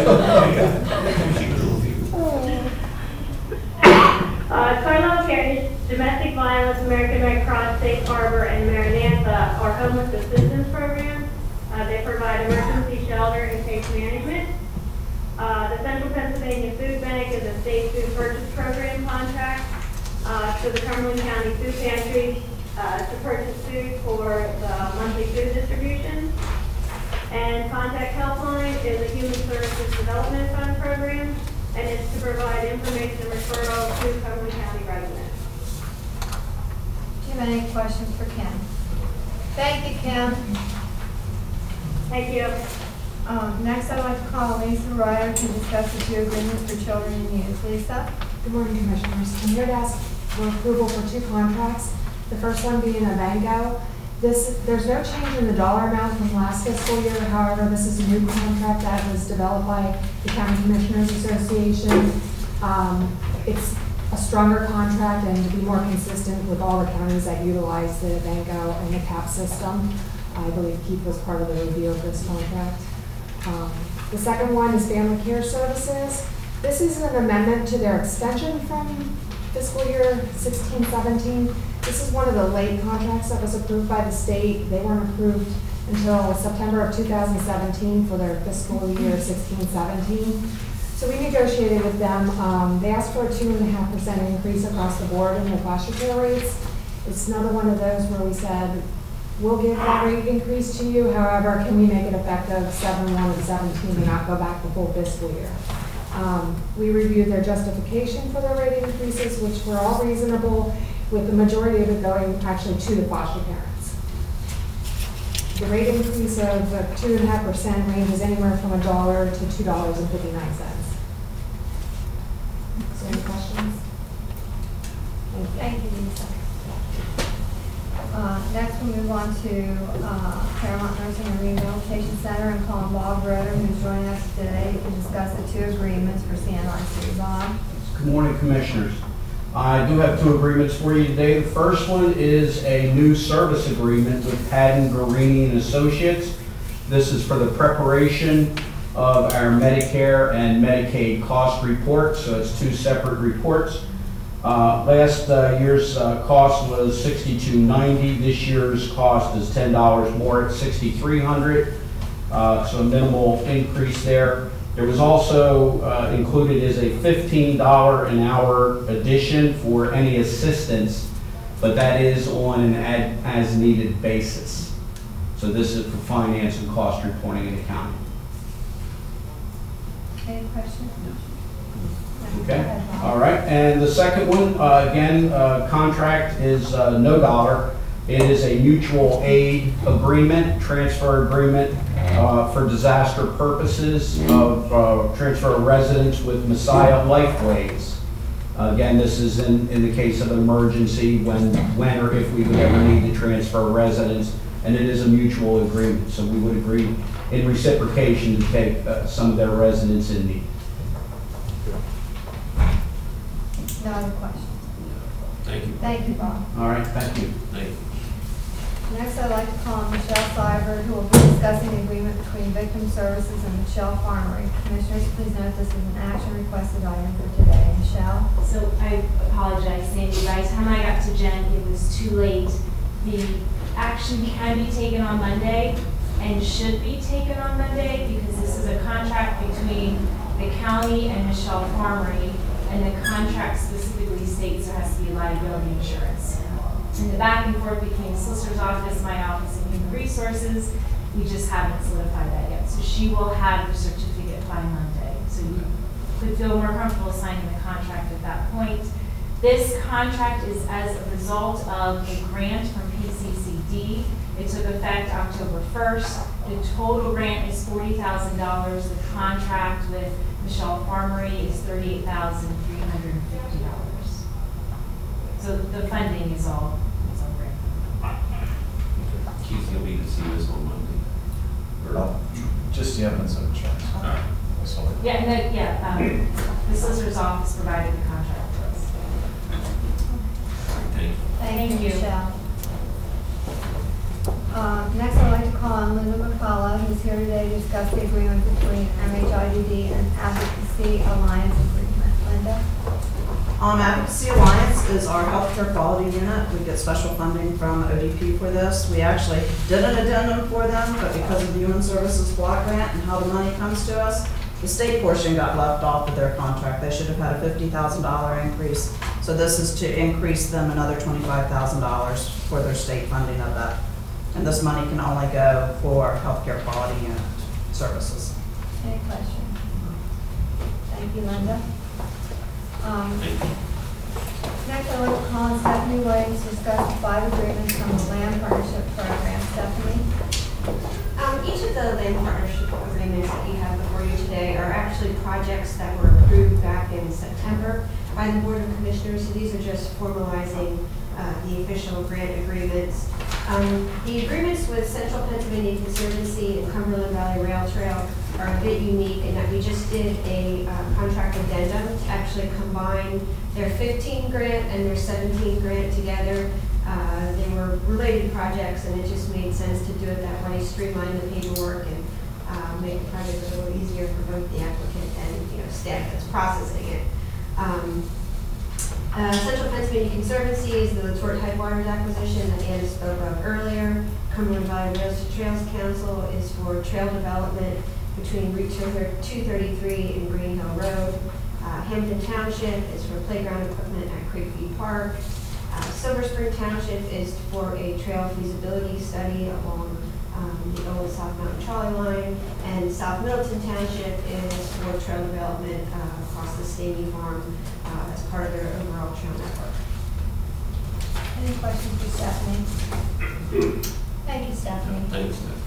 Carlisle Heritage, Domestic Violence, American Red Cross, Safe Harbor, and Maranatha are homeless assistance programs. They provide emergency shelter and case management. The Central Pennsylvania Food Bank is a state food purchase program contract to the Cumberland County Food Pantry to purchase food for the monthly food distribution. And Contact Helpline is a Human Services Development Fund program, and it's to provide information and referral to Cumberland County residents. Do you have any questions for Kim? Thank you, Kim. Thank you. Next, I'd like to call Lisa Ryder to discuss the 2 agreements for children and youth. Lisa? Good morning, Commissioners. I'm here to ask for approval for 2 contracts. The first one being a Vango. There's no change in the dollar amount from last fiscal year. However, this is a new contract that was developed by the County Commissioners Association. It's a stronger contract and to be more consistent with all the counties that utilize the Vango and the CAP system. I believe Keith was part of the review of this contract. The second one is Family Care Services. This is an amendment to their extension from fiscal year 16-17. This is one of the late contracts that was approved by the state. They weren't approved until September of 2017 for their fiscal year 16-17. So we negotiated with them. They asked for a 2.5% increase across the board in their foster care rates. It's another one of those where we said, we'll give that rate increase to you. However, can we make it effective 7/1 of 17 and not go back the full fiscal year? We reviewed their justification for their rate increases, which were all reasonable, with the majority of it going actually to the foster parents. The rate increase of 2.5% ranges anywhere from $1 to $2.59. So any questions? Thank you, Lisa. Next, we'll move on to Claremont Nursing and Rehabilitation Center and call on Bob Broder, who's joining us today to discuss the 2 agreements for CNIC. Bob? Good morning, Commissioners. I do have 2 agreements for you today. The first one is a new service agreement with Padden, Guarini and Associates. This is for the preparation of our Medicare and Medicaid cost reports, so it's 2 separate reports. Last year's cost was $62.90. This year's cost is $10 more at $6,300, so a minimal increase there. There was also included is a $15 an hour addition for any assistance, but that is on an as-needed basis. So this is for finance and cost reporting and accounting. Any questions? Okay, all right, and the second one, again, contract is no dollar. It is a mutual aid agreement, transfer agreement for disaster purposes of transfer of residents with Messiah Lifeways. Again, this is in the case of an emergency when or if we would ever need to transfer residents, and it is a mutual agreement, so we would agree in reciprocation to take some of their residents in need. No other questions? Thank you. Thank you, Bob. All right, thank you. Thank you. Next, I'd like to call on Michelle Seibert, who will be discussing the agreement between Victim Services and Michelle Farmery. Commissioners, please note this is an action requested item for today. Michelle? So I apologize, Sandy. By the time I got to Jen, it was too late. The action can be taken on Monday and should be taken on Monday because this is a contract between the county and Michelle Farmery, and the contract specifically states there has to be liability insurance. And the back and forth between the solicitor's office, my office, and human resources, we just haven't solidified that yet. So she will have her certificate by Monday. So you could feel more comfortable signing the contract at that point. This contract is as a result of a grant from PCCD. It took effect October 1st. The total grant is $40,000. The contract with Michelle Farmery is $38,350. So the funding is all grant. Keith, you'll need to see this on Monday. Just the evidence of insurance. All right. That's all. Yeah, and the solicitor's office provided the contract for us. Thank you. Thank you, Michelle. Next, I'd like to call on Linda McCullough, who's here today to discuss the agreement between MHIDD and Advocacy Alliance Agreement. Linda? Advocacy Alliance is our healthcare quality unit. We get special funding from ODP for this. We actually did an addendum for them, but because of the Human Services Block Grant and how the money comes to us, the state portion got left off of their contract. They should have had a $50,000 increase. So this is to increase them another $25,000 for their state funding of that. And this money can only go for healthcare quality unit services. Any questions? Thank you, Linda. Next, I'd like to call on Stephanie Williams to discuss the 5 agreements from the Land Partnership Program. Stephanie? Each of the land partnership agreements that you have before you today are actually projects that were approved back in September by the Board of Commissioners. So these are just formalizing the official grant agreements. The agreements with Central Pennsylvania Conservancy and Cumberland Valley Rail Trail are a bit unique in that we just did a contract addendum to actually combine their 15 grant and their 17 grant together. They were related projects, and it just made sense to do it that way, streamline the paperwork and make the project a little easier for both the applicant and staff that's processing it. Central Pennsylvania Conservancy is the Tort Headwaters acquisition that Anna spoke of earlier. Cumberland Valley Rails to Trails Council is for trail development between Route 233 and Green Hill Road. Hampton Township is for playground equipment at Creekview Park. Silver Spring Township is for a trail feasibility study along the old South Mountain trolley line. And South Middleton Township is for trail development across the Stady Farm as part of their overall trail network. Any questions for Stephanie? Thank you, Stephanie. Thanks, Stephanie.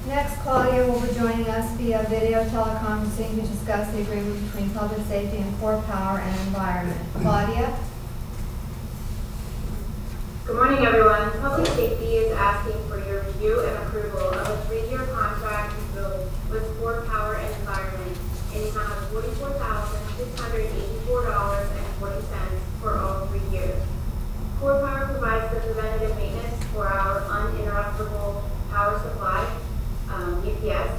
Next, Claudia will be joining us via video teleconferencing to discuss the agreement between Public Safety and Core Power and Environment. Claudia? Good morning, everyone. Public Safety is asking for your review and approval of a 3-year contract with Core Power and Environment in the amount of $44,684.40 for all 3 years. Core Power provides the preventative maintenance for our uninterruptible power supply, UPS,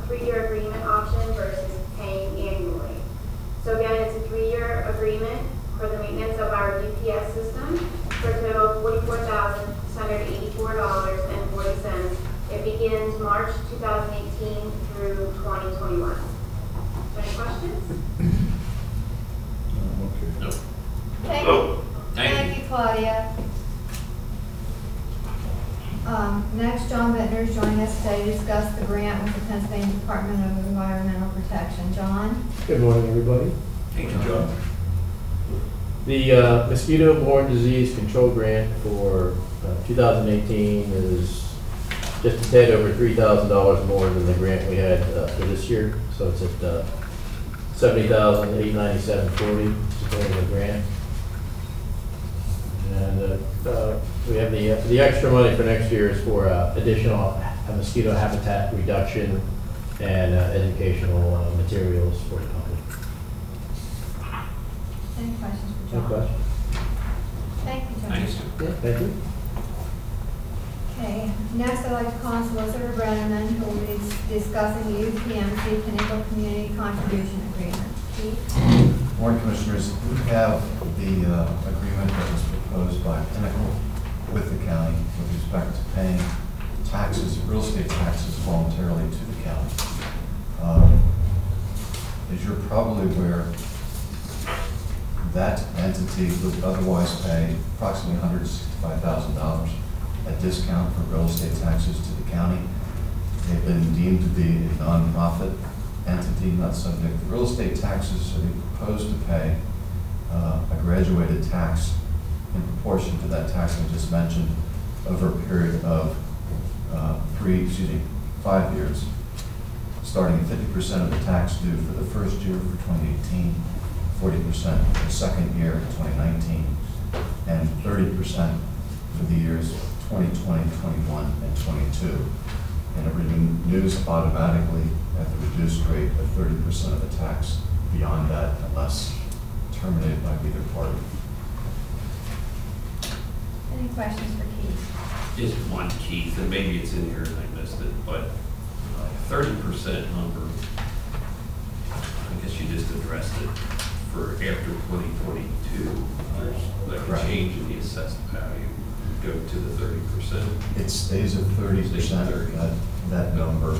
3-year agreement option versus paying annually. So again, it's a 3-year agreement for the maintenance of our UPS system for a total of $44,684.40. It begins March 2018 through 2021. Any questions? Okay. No. Thank you. Thank Thank you, Claudia. Next, John Bittner is joining us today to discuss the grant with the Pennsylvania Department of Environmental Protection. John? Good morning, everybody. Thank you, John. The mosquito-borne disease control grant for 2018 is just a tad over $3,000 more than the grant we had for this year. So it's at $70,897.40 supporting the grant. And we have the extra money for next year is for additional mosquito habitat reduction and educational materials for the company. Any questions for No John? questions? Thank you, John. Thanks. Yeah, thank you. Okay, next I'd like to call on Solicitor Brenneman, who will be discussing the UPMC Pinnacle Community Contribution Agreement. Keith? Board Commissioners, we have the agreement that was proposed by Pinnacle with the county with respect to paying taxes, real estate taxes voluntarily to the county. As you're probably aware, that entity would otherwise pay approximately $165,000 a discount for real estate taxes to the county. They've been deemed to be a nonprofit entity, not subject to real estate taxes, so they propose to pay a graduated tax in proportion to that tax I just mentioned over a period of 5 years, starting at 50% of the tax due for the first year for 2018, 40% for the second year in 2019, and 30% for the years 2020, 21, and 22. And it renews automatically at the reduced rate of 30% of the tax beyond that unless terminated by either party. Any questions for Keith? Just one, Keith, and maybe it's in here and I missed it, but 30% number, I guess you just addressed it, for after 2022, there's like a change in the assessed value, go to the 30%. It stays at 30%, that number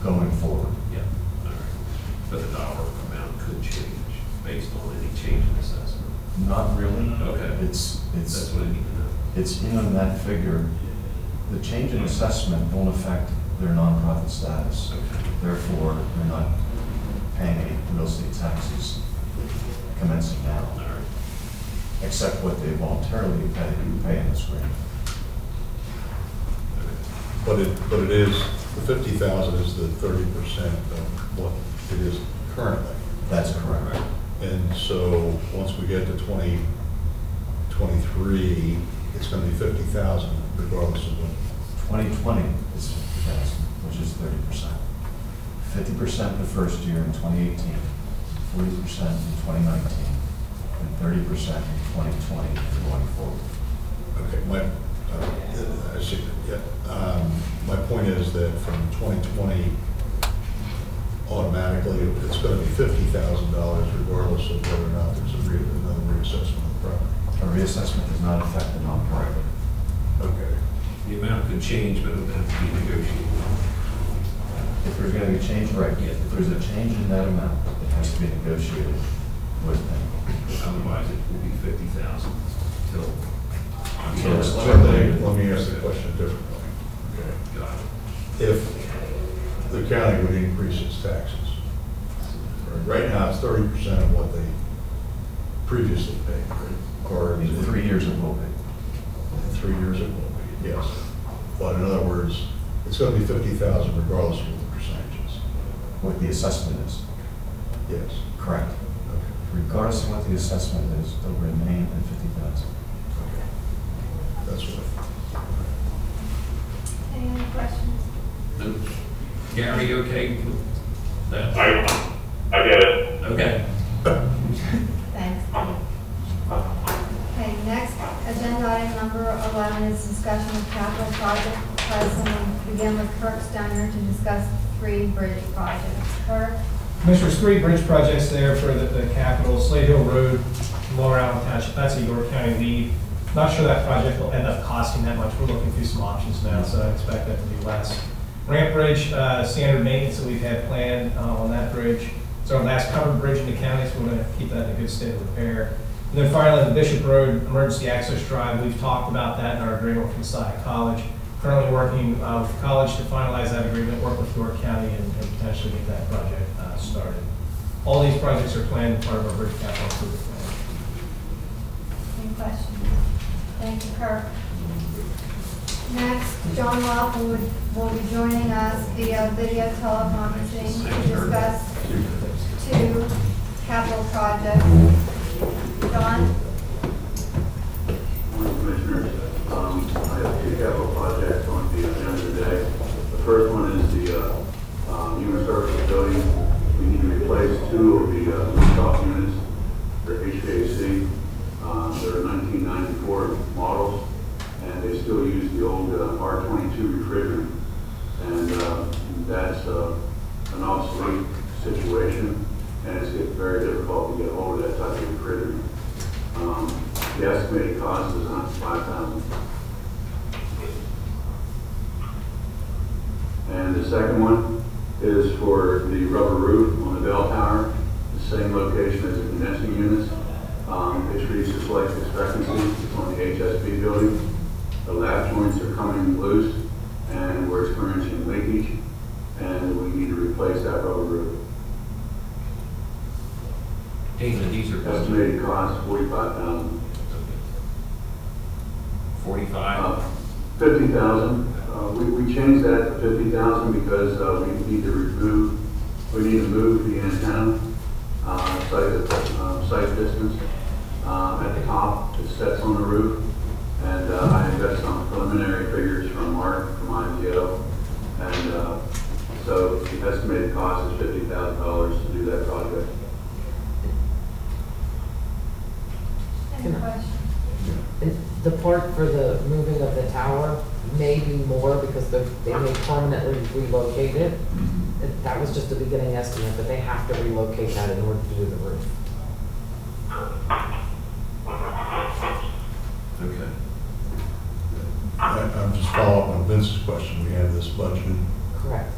going forward. Yeah, all right. But the dollar amount could change based on any change in assessment. Not really. Okay. It's That's what I need to know. It's in that figure. The change in assessment won't affect their nonprofit status. Okay. Therefore, they're not paying any real estate taxes commencing now, All right. except what they voluntarily pay in this grant. But it is, the 50,000 is the 30% of what it is currently. That's correct. And so, once we get to 2023, it's going to be 50,000 regardless of what. 2020 is 50,000, which is 30%. 50% the first year in 2018, 40% in 2019, and 30% in 2020 and going forward. Okay, I see, my point is that from 2020, automatically, it's going to be $50,000 regardless of whether or not there's another reassessment of the property. A reassessment does not affect the nonprofit. Okay. The amount could change, but it would have to be negotiated. If there's going to be a change, right, if there's a change in that amount, it has to be negotiated with them. Otherwise, it will be 50,000 till. Let me ask the question differently. Okay. Got it. If the county would increase its taxes, right now it's 30% of what they previously paid, right? Or In 3 years it will be. In 3 years it will be, yes. But in other words, it's going to be 50,000 regardless of what the percentages. What the assessment is. Yes. Correct. Okay. Regardless of what the assessment is, it'll remain at 50,000. Okay. That's what I thought. Any other questions? No. Gary, you okay with that? I get it. Okay. Thanks. Okay, next, agenda item number 11 is discussion of capital project. Someone begin with Kirk Steiner to discuss 3 bridge projects. Kirk? Commissioners, 3 bridge projects there for the capital, Slade Hill Road, Lower Allen Township, that's a York County lead. Not sure that project will end up costing that much. We're looking through some options now, so I expect that to be less. Ramp Bridge, standard maintenance that we've had planned on that bridge. It's our last covered bridge in the county, so we're going to keep that in a good state of repair. And then finally, the Bishop Road Emergency Access Drive, we've talked about that in our agreement with Messiah College. Currently working with the college to finalize that agreement, work with York County, and potentially get that project started. All these projects are planned as part of our bridge capital improvement plan. Any questions? Thank you, Kirk. Next, John Lawson will be joining us via video teleconferencing to discuss 2 capital projects. John? Morning, Commissioners. I have 2 capital projects on the agenda today. The first one is the human services building. We need to replace 2 of the rooftop units for HVAC. They're 1994 models, and they still use the old R22 refrigerant. And that's an obsolete situation, and it's getting very difficult to get hold of that type of refrigerant. The estimated cost is $5,000. And the second one is for the rubber roof on the bell tower, the same location as the condensing units. It's reached its life expectancy on the HSB building. The lap joints are coming loose, and we're experiencing leakage, and we need to replace that rubber roof. David, these are Estimated cost $45,000. 45? 50,000. We changed that to 50,000 because we need to move the antenna site distance at the top. It sets on the roof, and I got some preliminary figures from Mark from IMTO, and so the estimated cost is $50,000 to do that project. Any questions? The part for the moving of the tower may be more because they may permanently relocate it. That was just a beginning estimate, but they have to relocate that in order to do the roof. Okay. I'm just following up on Vince's question. We have this budgeted. Correct.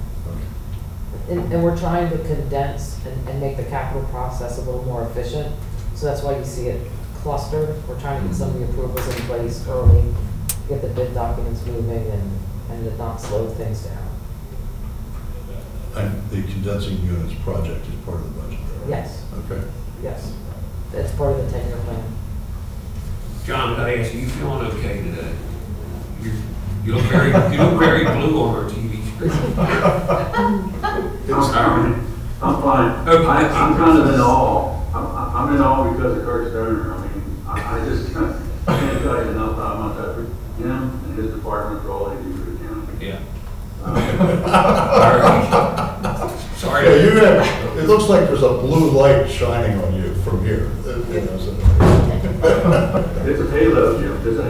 Okay. And we're trying to condense and make the capital process a little more efficient. So that's why you see it clustered. We're trying to get some of the approvals in place early, get the bid documents moving, and to not slow things down. And the condensing units project is part of the budget there, right? Yes. Okay. Yes. It's part of the 10-year plan. John, I gotta ask you, you feeling okay today? You look very blue on our TV screen. I'm fine. Okay. I'm kind of in awe. I'm in awe because of Kurt Stoner. I mean, I just can't tell you enough how much I appreciate him and his department for all they do for the county. Yeah. Sorry. Yeah, you have, it looks like there's a blue light shining on you from here. It's a payload, Jim. It's a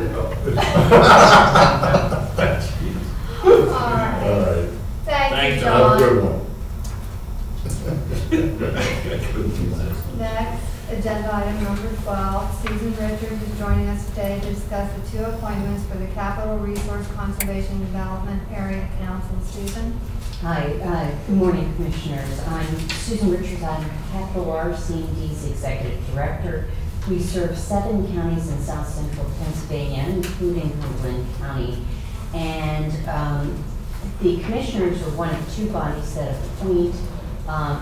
All right. Thank you, John. Have a good one. Next, agenda item number 12, Susan Richards is joining us today to discuss the 2 appointments for the Capital Resource Conservation Development Area Council. Susan? Hi, good morning, Commissioners. I'm Susan Richards. I'm Capital RC&D's Executive Director. We serve 7 counties in south central Pennsylvania, including Cumberland County. And the Commissioners are one of 2 bodies that appoint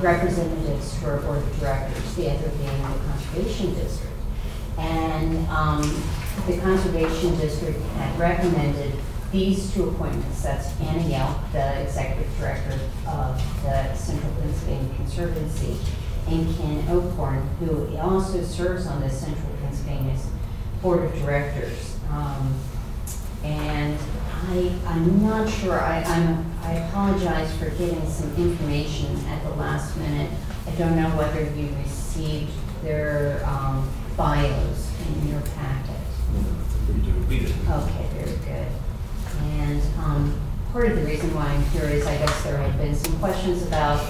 representatives to our Board of Directors, the other being the Conservation District. And the Conservation District had recommended these 2 appointments. That's Anna Yelp, the Executive Director of the Central Pennsylvania Conservancy, and Ken Oakhorn, who also serves on the Central Pennsylvania's Board of Directors. And I'm not sure, I apologize for getting some information at the last minute. I don't know whether you received their bios in your packet. We do. Okay, very good. And part of the reason why I'm curious, I guess there have been some questions about,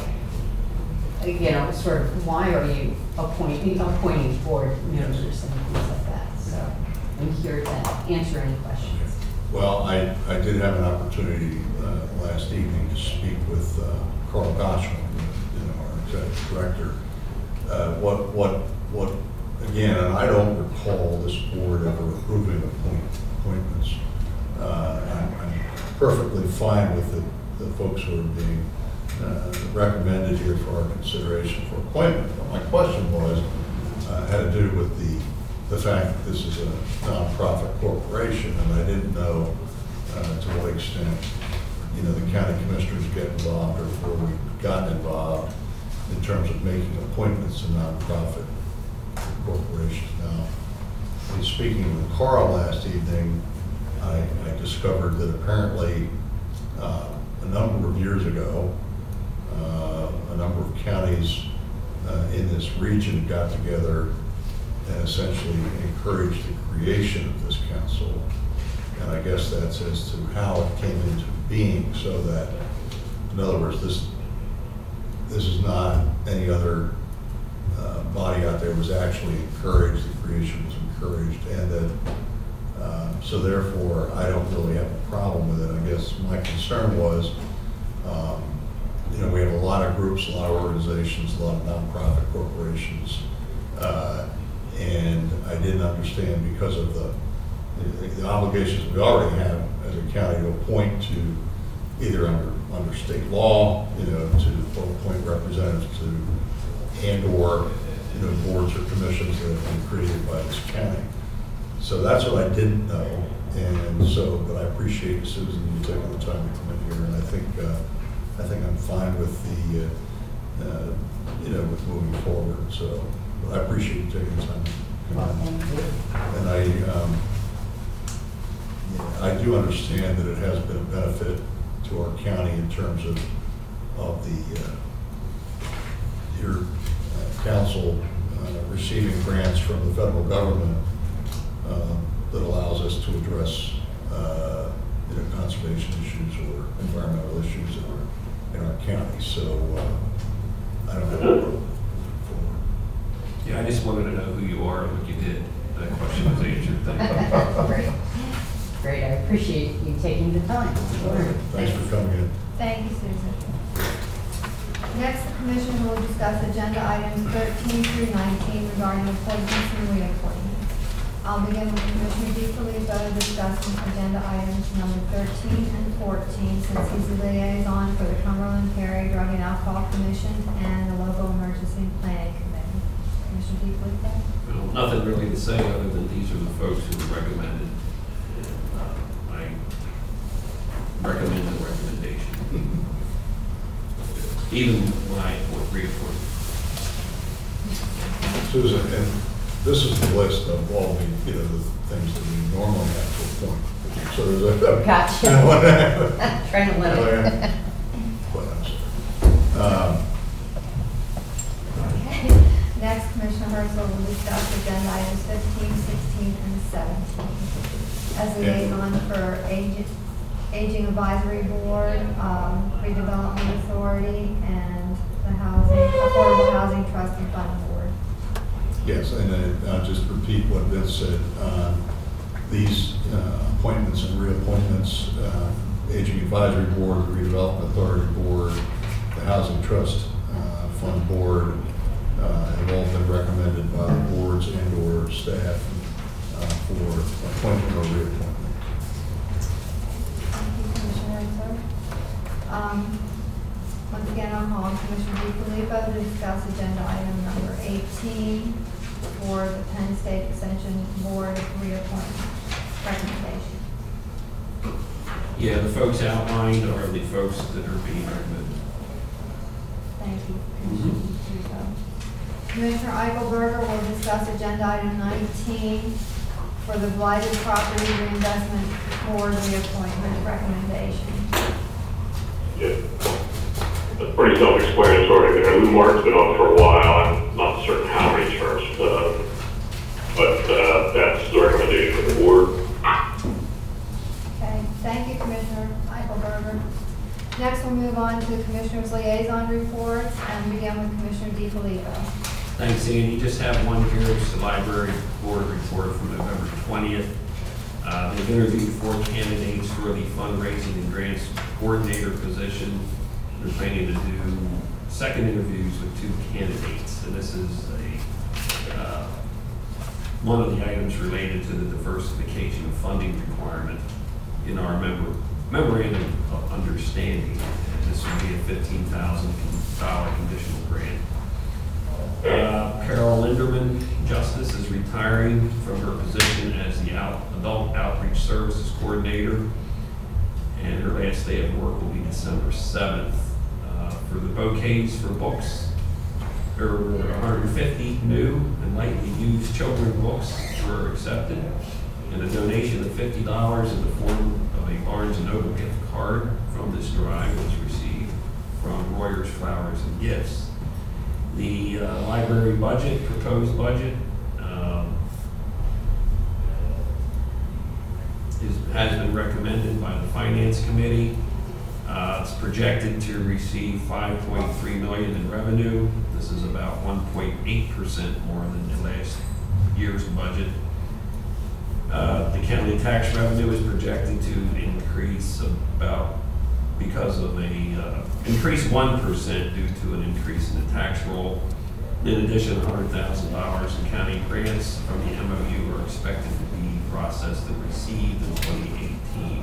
sort of why are you appointing board members and things like that. So I'm here to answer any questions. Well, I did have an opportunity last evening to speak with Carl Goshman, our executive director. What again, and I don't recall this board ever approving appointments. I'm perfectly fine with the folks who are being recommended here for our consideration for appointment. But my question had to do with the fact that this is a nonprofit corporation, and I didn't know to what extent the county commissioners get involved, or where we've gotten involved in terms of making appointments to nonprofit corporations. Now, in speaking with Carl last evening, I discovered that apparently a number of years ago, a number of counties in this region got together and essentially encouraged the creation of this council. And I guess that's as to how it came into being, so that, in other words, this is not any other body out there was actually encouraged, the creation was encouraged, and that, so therefore, I don't really have a problem with it. I guess my concern was, we have a lot of groups, a lot of organizations, a lot of nonprofit corporations, and I didn't understand, because of the obligations we already have as a county to appoint to either under state law, to appoint representatives to, and/or boards or commissions that have been created by this county. So that's what I didn't know, and so, but I appreciate, Susan, you taking the time to come in here, and I think I'm fine with with moving forward. So, but I appreciate you taking the time to come in. And I do understand that it has been a benefit to our county in terms of your council receiving grants from the federal government that allows us to address conservation issues or environmental issues in our county. So I don't have a problem. Yeah, I just wanted to know who you are and what you did. That question was answered. Thank you. Great, I appreciate you taking the time. Sure. Thanks for coming in. Thank you, Susan. Next, the commission will discuss agenda items 13 through 19 regarding appointments and reappointments. I'll begin with Commissioner DeFilippo discussing agenda items number 13 and 14, since he's the liaison for the Cumberland Perry Drug and Alcohol Commission and the Local Emergency Planning Committee. Commissioner DeFilippo? Well, nothing really to say other than these are the folks who were recommended. I recommend the recommendation, even when I reappoint. Susan, and this is the list of all the the things that we normally have to appoint. So there's a Gotcha. Trying to limit. Okay. Next, Commissioner Herzl will discuss agenda items 15, 16, and 17. As liaison for Aging Advisory Board, Redevelopment Authority, and the Affordable Housing Trust and Fund Board. Yes, and I'll just repeat what Vince said. These appointments and reappointments, Aging Advisory Board, the Redevelopment Authority Board, the Housing Trust Fund Board, have all been recommended by the boards and/or staff for appointment or reappointment. Thank you, Commissioner Herzl. Once again, I'm calling Commissioner DeFilippo to discuss agenda item number 18 for the Penn State Extension Board reappointment recommendation. Yeah, the folks outlined are the folks that are being recommended. Thank you, Commissioner DeFilippo. Commissioner Eichelberger will discuss agenda item 19 for the Blighted Property Reinvestment Board reappointment recommendation. Yeah. That's pretty self-explanatory there. Lou Martin's been on for a while. I'm not certain how many terms, but that's the recommendation of the board. Okay, thank you, Commissioner Eichelberger. Commissioners' liaison reports, and begin with Commissioner DiFilippo. Thanks, Andy. Just have one here. It's the library board report from November 20th. They've interviewed 4 candidates for the fundraising and grants coordinator position. They're planning to do second interviews with 2 candidates, and this is one of the items related to the diversification of funding requirement in our memorandum of understanding. And this would be a $15,000 conditional grant. Carol Linderman, Justice, is retiring from her position as the Adult Outreach Services Coordinator, and her last day of work will be December 7th. For the bouquets for books, there were 150 new and lightly used children's books were accepted, and a donation of $50 in the form of a Barnes & Noble gift card from this drive was received from Royers Flowers and Gifts. The library budget, proposed budget, has been recommended by the Finance Committee. It's projected to receive $5.3 million in revenue. This is about 1.8% more than the last year's budget. The county tax revenue is projected to increase because of increase 1% due to an increase in the tax roll. In addition, $100,000 in county grants from the MOU are expected to be processed and received in 2018.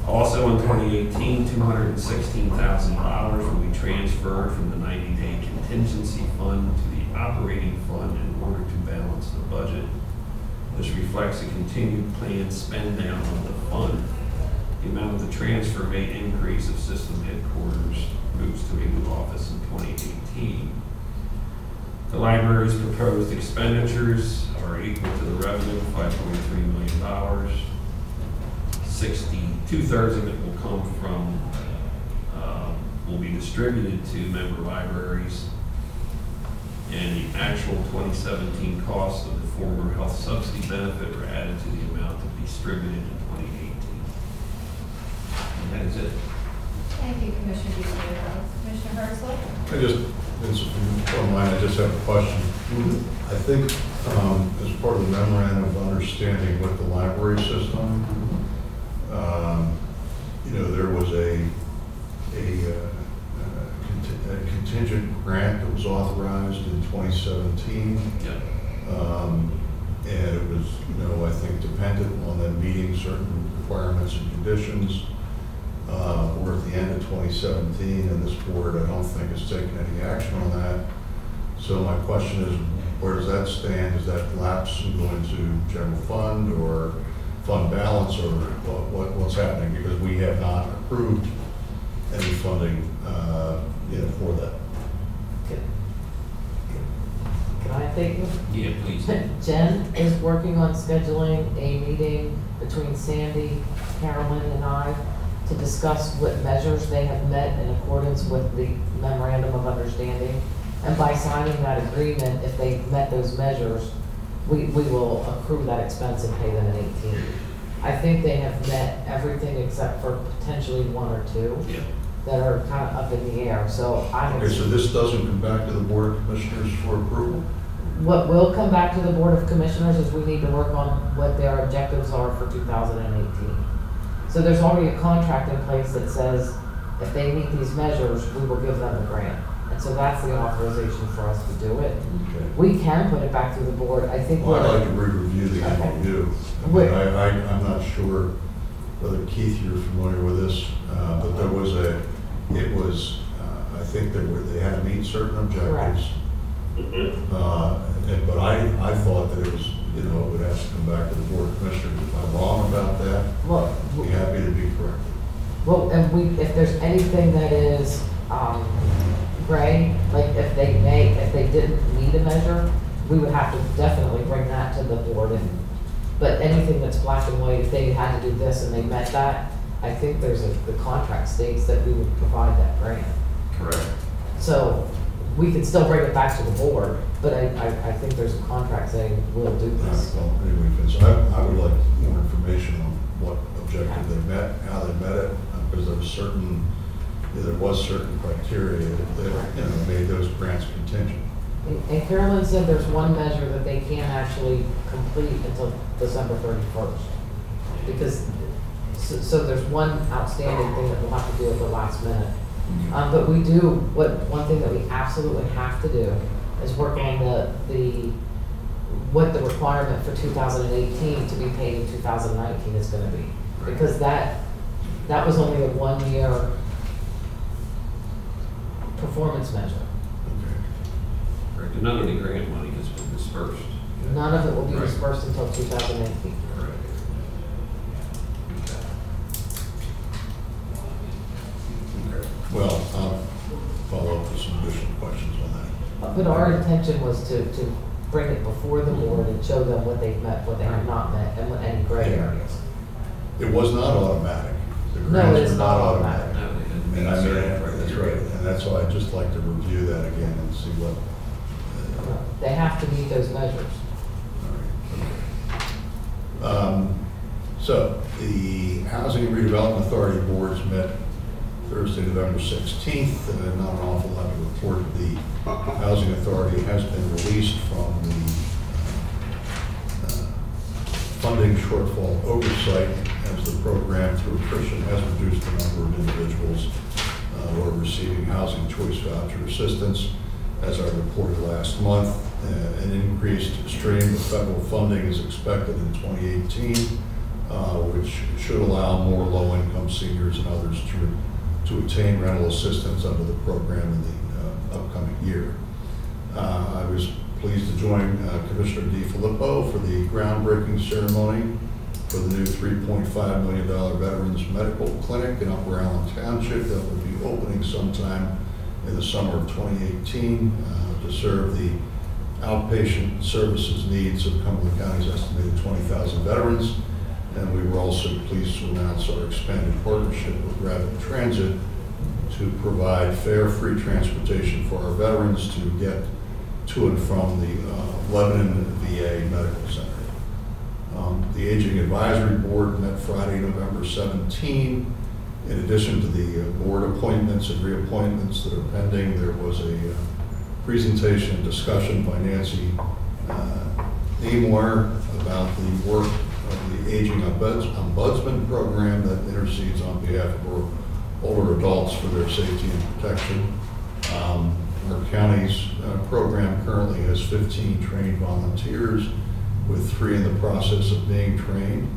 Also in 2018, $216,000 will be transferred from the 90-day contingency fund to the operating fund in order to balance the budget. This reflects a continued planned spend down of the fund. The amount of the transfer may increase if system headquarters moves to a new office in 2018. The library's proposed expenditures are equal to the revenue, $5.3 million. 2/3 of it will come from, will be distributed to member libraries, and the actual 2017 costs of the former health subsidy benefit were added to the amount to be distributed in 2018. And that is it. Thank you, Commissioner DiFilippo. Commissioner Herzl? I just have a question. I think as part of the memorandum of understanding with the library system, there was a contingent grant that was authorized in 2017. Yeah. And it was, I think dependent on them meeting certain requirements and conditions. We're at the end of 2017, and this board, I don't think, has taken any action on that. So my question is, where does that stand? Does that lapse and go into general fund or fund balance, or what's happening? Because we have not approved any funding, for that. Can I take this? Yeah, please. Jen is working on scheduling a meeting between Sandy, Carolyn, and I to discuss what measures they have met in accordance with the memorandum of understanding. And by signing that agreement, if they've met those measures, we will accrue that expense and pay them in 18. I think they have met everything except for potentially 1 or 2 that are kind of up in the air. So Okay, so this doesn't come back to the Board of Commissioners for approval? What will come back to the Board of Commissioners is we need to work on what their objectives are for 2018. So there's already a contract in place that says if they meet these measures, we will give them a grant. And so that's the authorization for us to do it. Okay. We can put it back to the board. I think Well, I'd like to re-review the MOU. I'm not sure whether Keith, you're familiar with this, but there was I think they had to meet certain objectives. But I thought that it was, it would have to come back to the Board of Commissioners. If I'm wrong about that, well, I'd be happy to be corrected. Well, and if there's anything that is gray, like if they didn't meet a measure, we would have to definitely bring that to the board. But anything that's black and white, if they had to do this and they met that, I think the contract states that we would provide that grant. Correct. So we could still bring it back to the board, but I think there's a contract saying we'll do this. Well, anyway, so I would like more information on what objective they met, how they met it, because there were certain there was certain criteria that made those grants contingent. And Carolyn said there's one measure that they can't actually complete until December 31st. Because, so there's one outstanding thing that we'll have to do at the last minute. But we do, one thing that we absolutely have to do is work on what the requirement for 2018 to be paid in 2019 is gonna be. Because that was only a 1-year performance measure. Correct. And none of the grant money has been dispersed. None of it will be dispersed until 2018. Correct. Okay. Well, I'll follow up with some additional questions on that. But our intention was to bring it before the board and show them what they've met, what they have not met, and what any gray areas. It was not automatic. The No, grants it's were not automatic. No, they didn't meet And I mean, certain that's right, and that's why I'd just like to review that again and see what. They have to meet those measures. So, the Housing and Redevelopment Authority boards met Thursday, November 16th. Not an awful lot to report. The Housing Authority has been released from the funding shortfall oversight as the program through attrition has reduced the number of individuals who are receiving housing choice voucher assistance. As I reported last month, an increased stream of federal funding is expected in 2018, which should allow more low-income seniors and others to obtain rental assistance under the program in the upcoming year. I was pleased to join Commissioner DiFilippo for the groundbreaking ceremony for the new $3.5 million Veterans Medical Clinic in Upper Allen Township that will be opening sometime in the summer of 2018 to serve the outpatient services needs of Cumberland County's estimated 20,000 veterans. And we were also pleased to announce our expanded partnership with Rapid Transit to provide fare-free transportation for our veterans to get to and from the Lebanon VA Medical Center. The Aging Advisory Board met Friday, November 17. In addition to the board appointments and reappointments that are pending, there was a presentation and discussion by Nancy Nemoyer about the work of the Aging Ombudsman program that intercedes on behalf of our older adults for their safety and protection. Our county's program currently has 15 trained volunteers, with 3 in the process of being trained.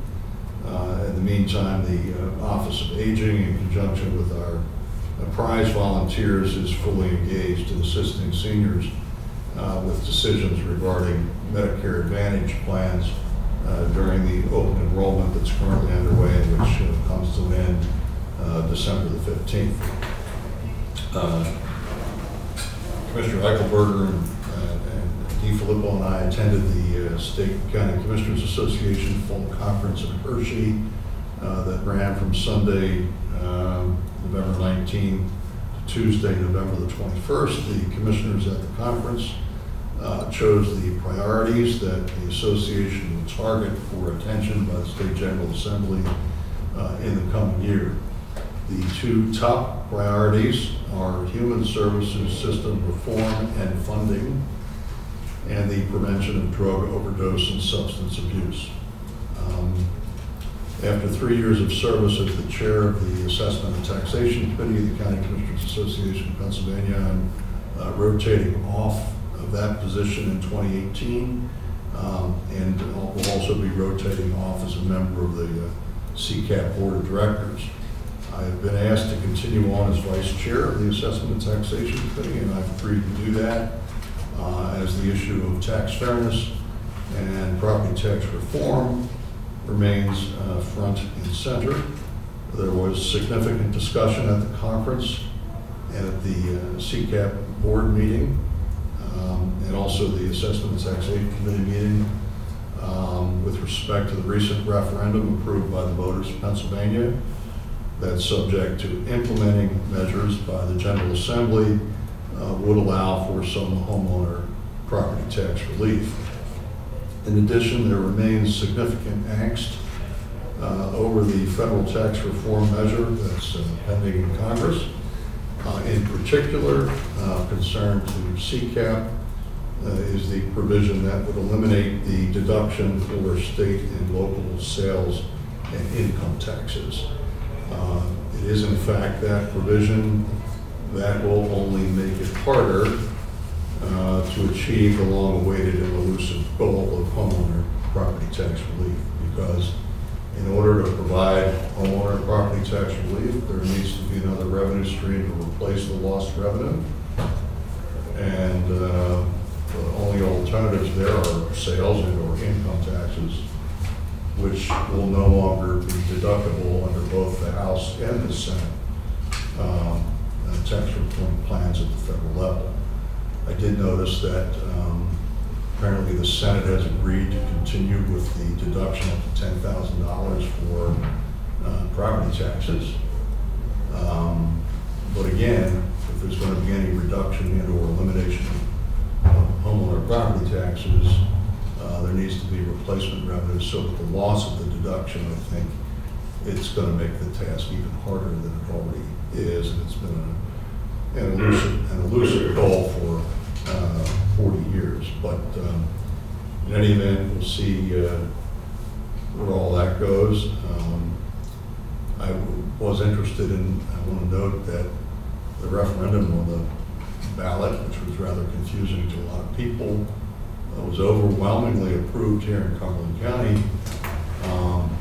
In the meantime, the Office of Aging, in conjunction with our prize volunteers, is fully engaged in assisting seniors with decisions regarding Medicare Advantage plans during the open enrollment that's currently underway, which comes to an end December the 15th. Commissioner Eichelberger and DiFilippo and I attended the State County Commissioners Association Fall Conference in Hershey that ran from Sunday, November 19th to Tuesday, November the 21st. The commissioners at the conference chose the priorities that the association will target for attention by the State General Assembly in the coming year. The 2 top priorities are human services system reform and funding, and the prevention of drug overdose and substance abuse. After 3 years of service as the chair of the Assessment and Taxation Committee of the County Commissioners Association of Pennsylvania, I'm rotating off of that position in 2018, and will also be rotating off as a member of the CCAP Board of Directors. I have been asked to continue on as vice chair of the Assessment and Taxation Committee, and I've agreed to do that as the issue of tax fairness and property tax reform remains front and center. There was significant discussion at the conference and at the CCAP board meeting, and also the Assessment and Taxation Committee meeting with respect to the recent referendum approved by the voters of Pennsylvania that's subject to implementing measures by the General Assembly would allow for some homeowner property tax relief. In addition, there remains significant angst over the federal tax reform measure that's pending in Congress. In particular, concern to CCAP is the provision that would eliminate the deduction for state and local sales and income taxes. It is in fact that provision that will only make it harder to achieve the long-awaited and elusive goal of homeowner property tax relief, because in order to provide homeowner property tax relief, there needs to be another revenue stream to replace the lost revenue. And the only alternatives there are sales and or income taxes, which will no longer be deductible under both the House and the Senate tax reform plans at the federal level. I did notice that apparently the Senate has agreed to continue with the deduction up to $10,000 for property taxes. But again, if there's going to be any reduction and or elimination of homeowner property taxes, there needs to be replacement revenue, so that the loss of the deduction, I think, it's going to make the task even harder than it already is, and it's been an elusive goal for 40 years. But in any event, we'll see where all that goes. I was interested in, I want to note that the referendum on the ballot, which was rather confusing to a lot of people, was overwhelmingly approved here in Cumberland County,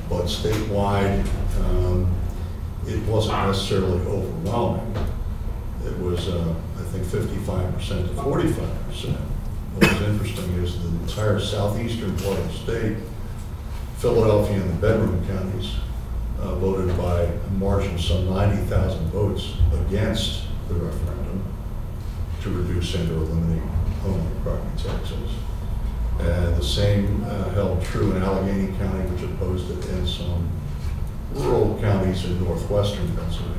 but statewide it wasn't necessarily overwhelming. It was, I think, 55% to 45%. What was interesting is the entire southeastern part of the state, Philadelphia and the bedroom counties, voted by a margin of some 90,000 votes against the referendum to reduce and or eliminate homeowner property taxes. The same held true in Allegheny County, which opposed it, and some rural counties in northwestern Pennsylvania.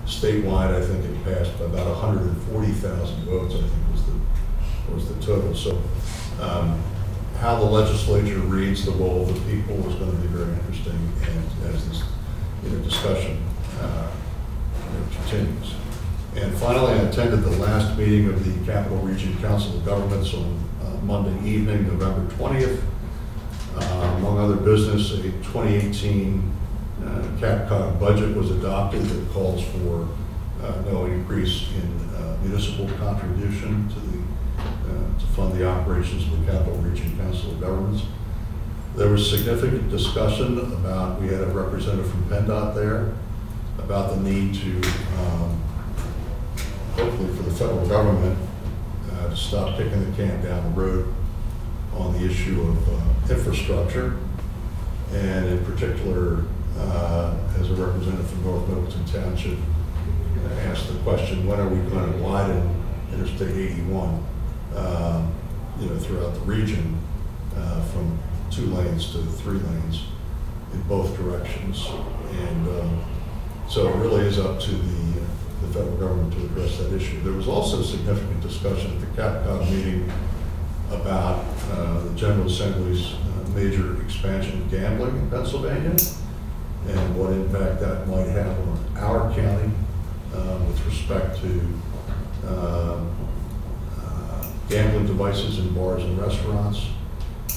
Statewide, I think it passed by about 140,000 votes, I think was the total. So how the legislature reads the role of the people is going to be very interesting, and as this discussion continues. And finally, I attended the last meeting of the Capital Region Council of Governments on Monday evening, November 20th. Among other business, a 2018 CapCog budget was adopted that calls for no increase in municipal contribution to fund the operations of the Capital Region Council of Governments. There was significant discussion about, we had a representative from PennDOT there, about the need to hopefully for the federal government to stop kicking the can down the road on the issue of infrastructure, and in particular, as a representative from North Middleton Township, asked the question, when are we going to widen Interstate 81 throughout the region from 2 lanes to 3 lanes in both directions. And so it really is up to the federal government to address that issue. There was also significant discussion at the CapCog meeting about the General Assembly's major expansion of gambling in Pennsylvania and what impact that might have on our county with respect to gambling devices in bars and restaurants,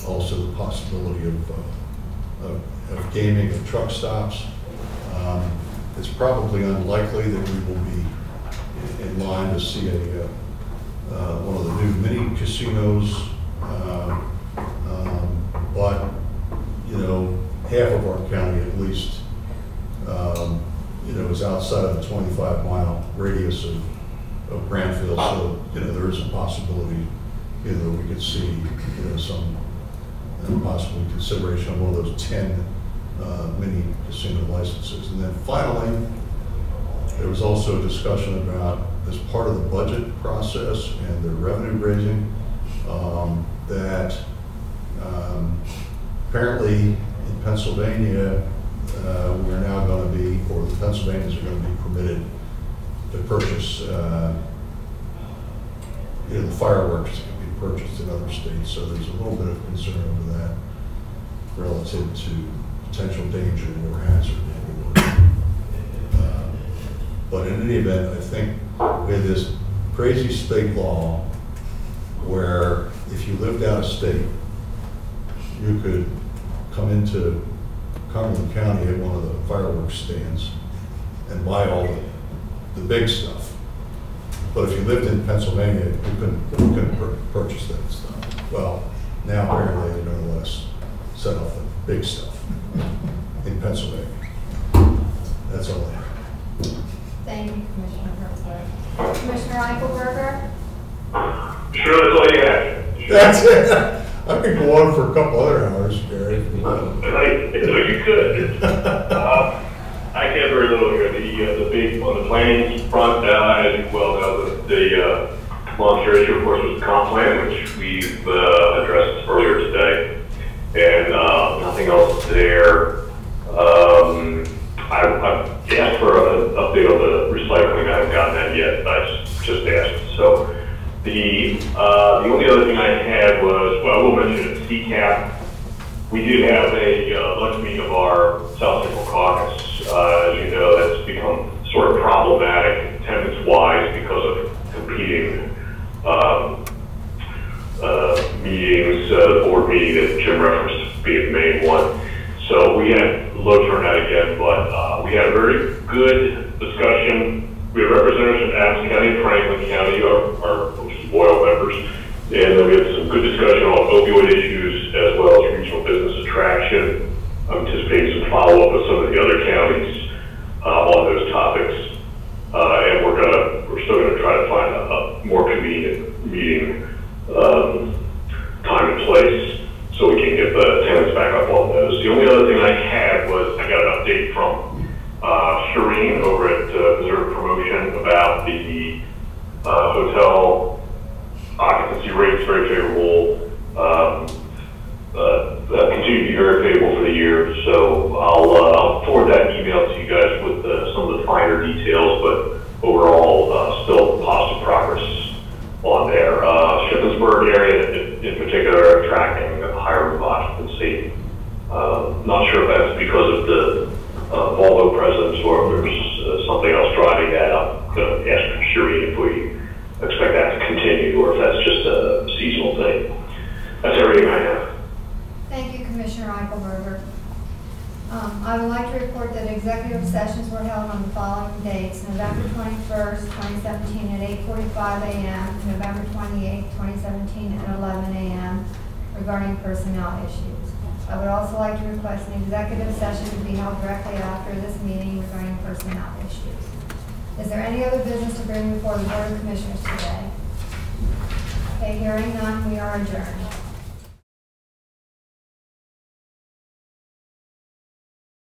also the possibility of gaming at truck stops. It's probably unlikely that we will be in line to see one of the new mini casinos, but half of our county at least, is outside of the 25-mile radius of Granville, so there is a possibility we could see some possible consideration of one of those 10 mini casino licenses. And then finally, there was also a discussion about, as part of the budget process and the revenue raising, that apparently in Pennsylvania, we're now going to be, or the Pennsylvanians are going to be permitted to purchase the fireworks that can be purchased in other states. So there's a little bit of concern over that relative to potential danger or hazard. But in any event, I think we have this crazy state law where if you lived out of state, you could come into Cumberland County at one of the fireworks stands and buy all the big stuff. But if you lived in Pennsylvania, you couldn't purchase that stuff. Well, now apparently they're going to let us set off the big stuff in Pennsylvania. That's all I have. Thank you, Commissioner Herzberg. Commissioner Eichelberger? Sure, that's all you have. That's it. I could go on for a couple other hours, Gary. You could. I have very little here. The big, on the planning front, as you well know, the long-term issue, of course, was the comp plan, which we've addressed earlier today. And nothing else there. I've asked for an update on the recycling. I haven't gotten that yet. I just asked. So the only other thing I had was, well, I will mention at CCAP, we did have a lunch meeting of our South Central Caucus. As you know, that's become sort of problematic attendance-wise because of competing meetings, the board meeting that Jim referenced being the main one. So we had low turnout again, but we had a very good discussion. We had representatives from Adams County and Franklin County, our loyal members, and then we had some good discussion on opioid issues as well as regional business attraction. I'm anticipating some follow-up with some of the other counties on those topics, and we're still gonna try to find a more convenient meeting time and place so we can get the attendance back up on those. The only other thing I had was I got an update from Shireen over at Missouri Promotion about the hotel occupancy rates, very favorable. Continue to be very favorable for the year. So I'll forward that email to you guys with some of the finer details, but overall still positive progress on there. Shippensburg area in particular attracting a higher occupancy. Not sure if that's because of the Volvo presence or if there's something else driving that. I'm going to ask Sherry if we expect that to continue or if that's just a seasonal thing. That's everything I have. Thank you, Commissioner Eichelberger. I would like to report that executive sessions were held on the following dates: November 21st, 2017 at 8:45 a.m., November 28th, 2017 at 11 a.m. regarding personnel issues. I would also like to request an executive session to be held directly after this meeting regarding personnel issues. Is there any other business to bring before the Board of Commissioners today? Okay, hearing none, we are adjourned.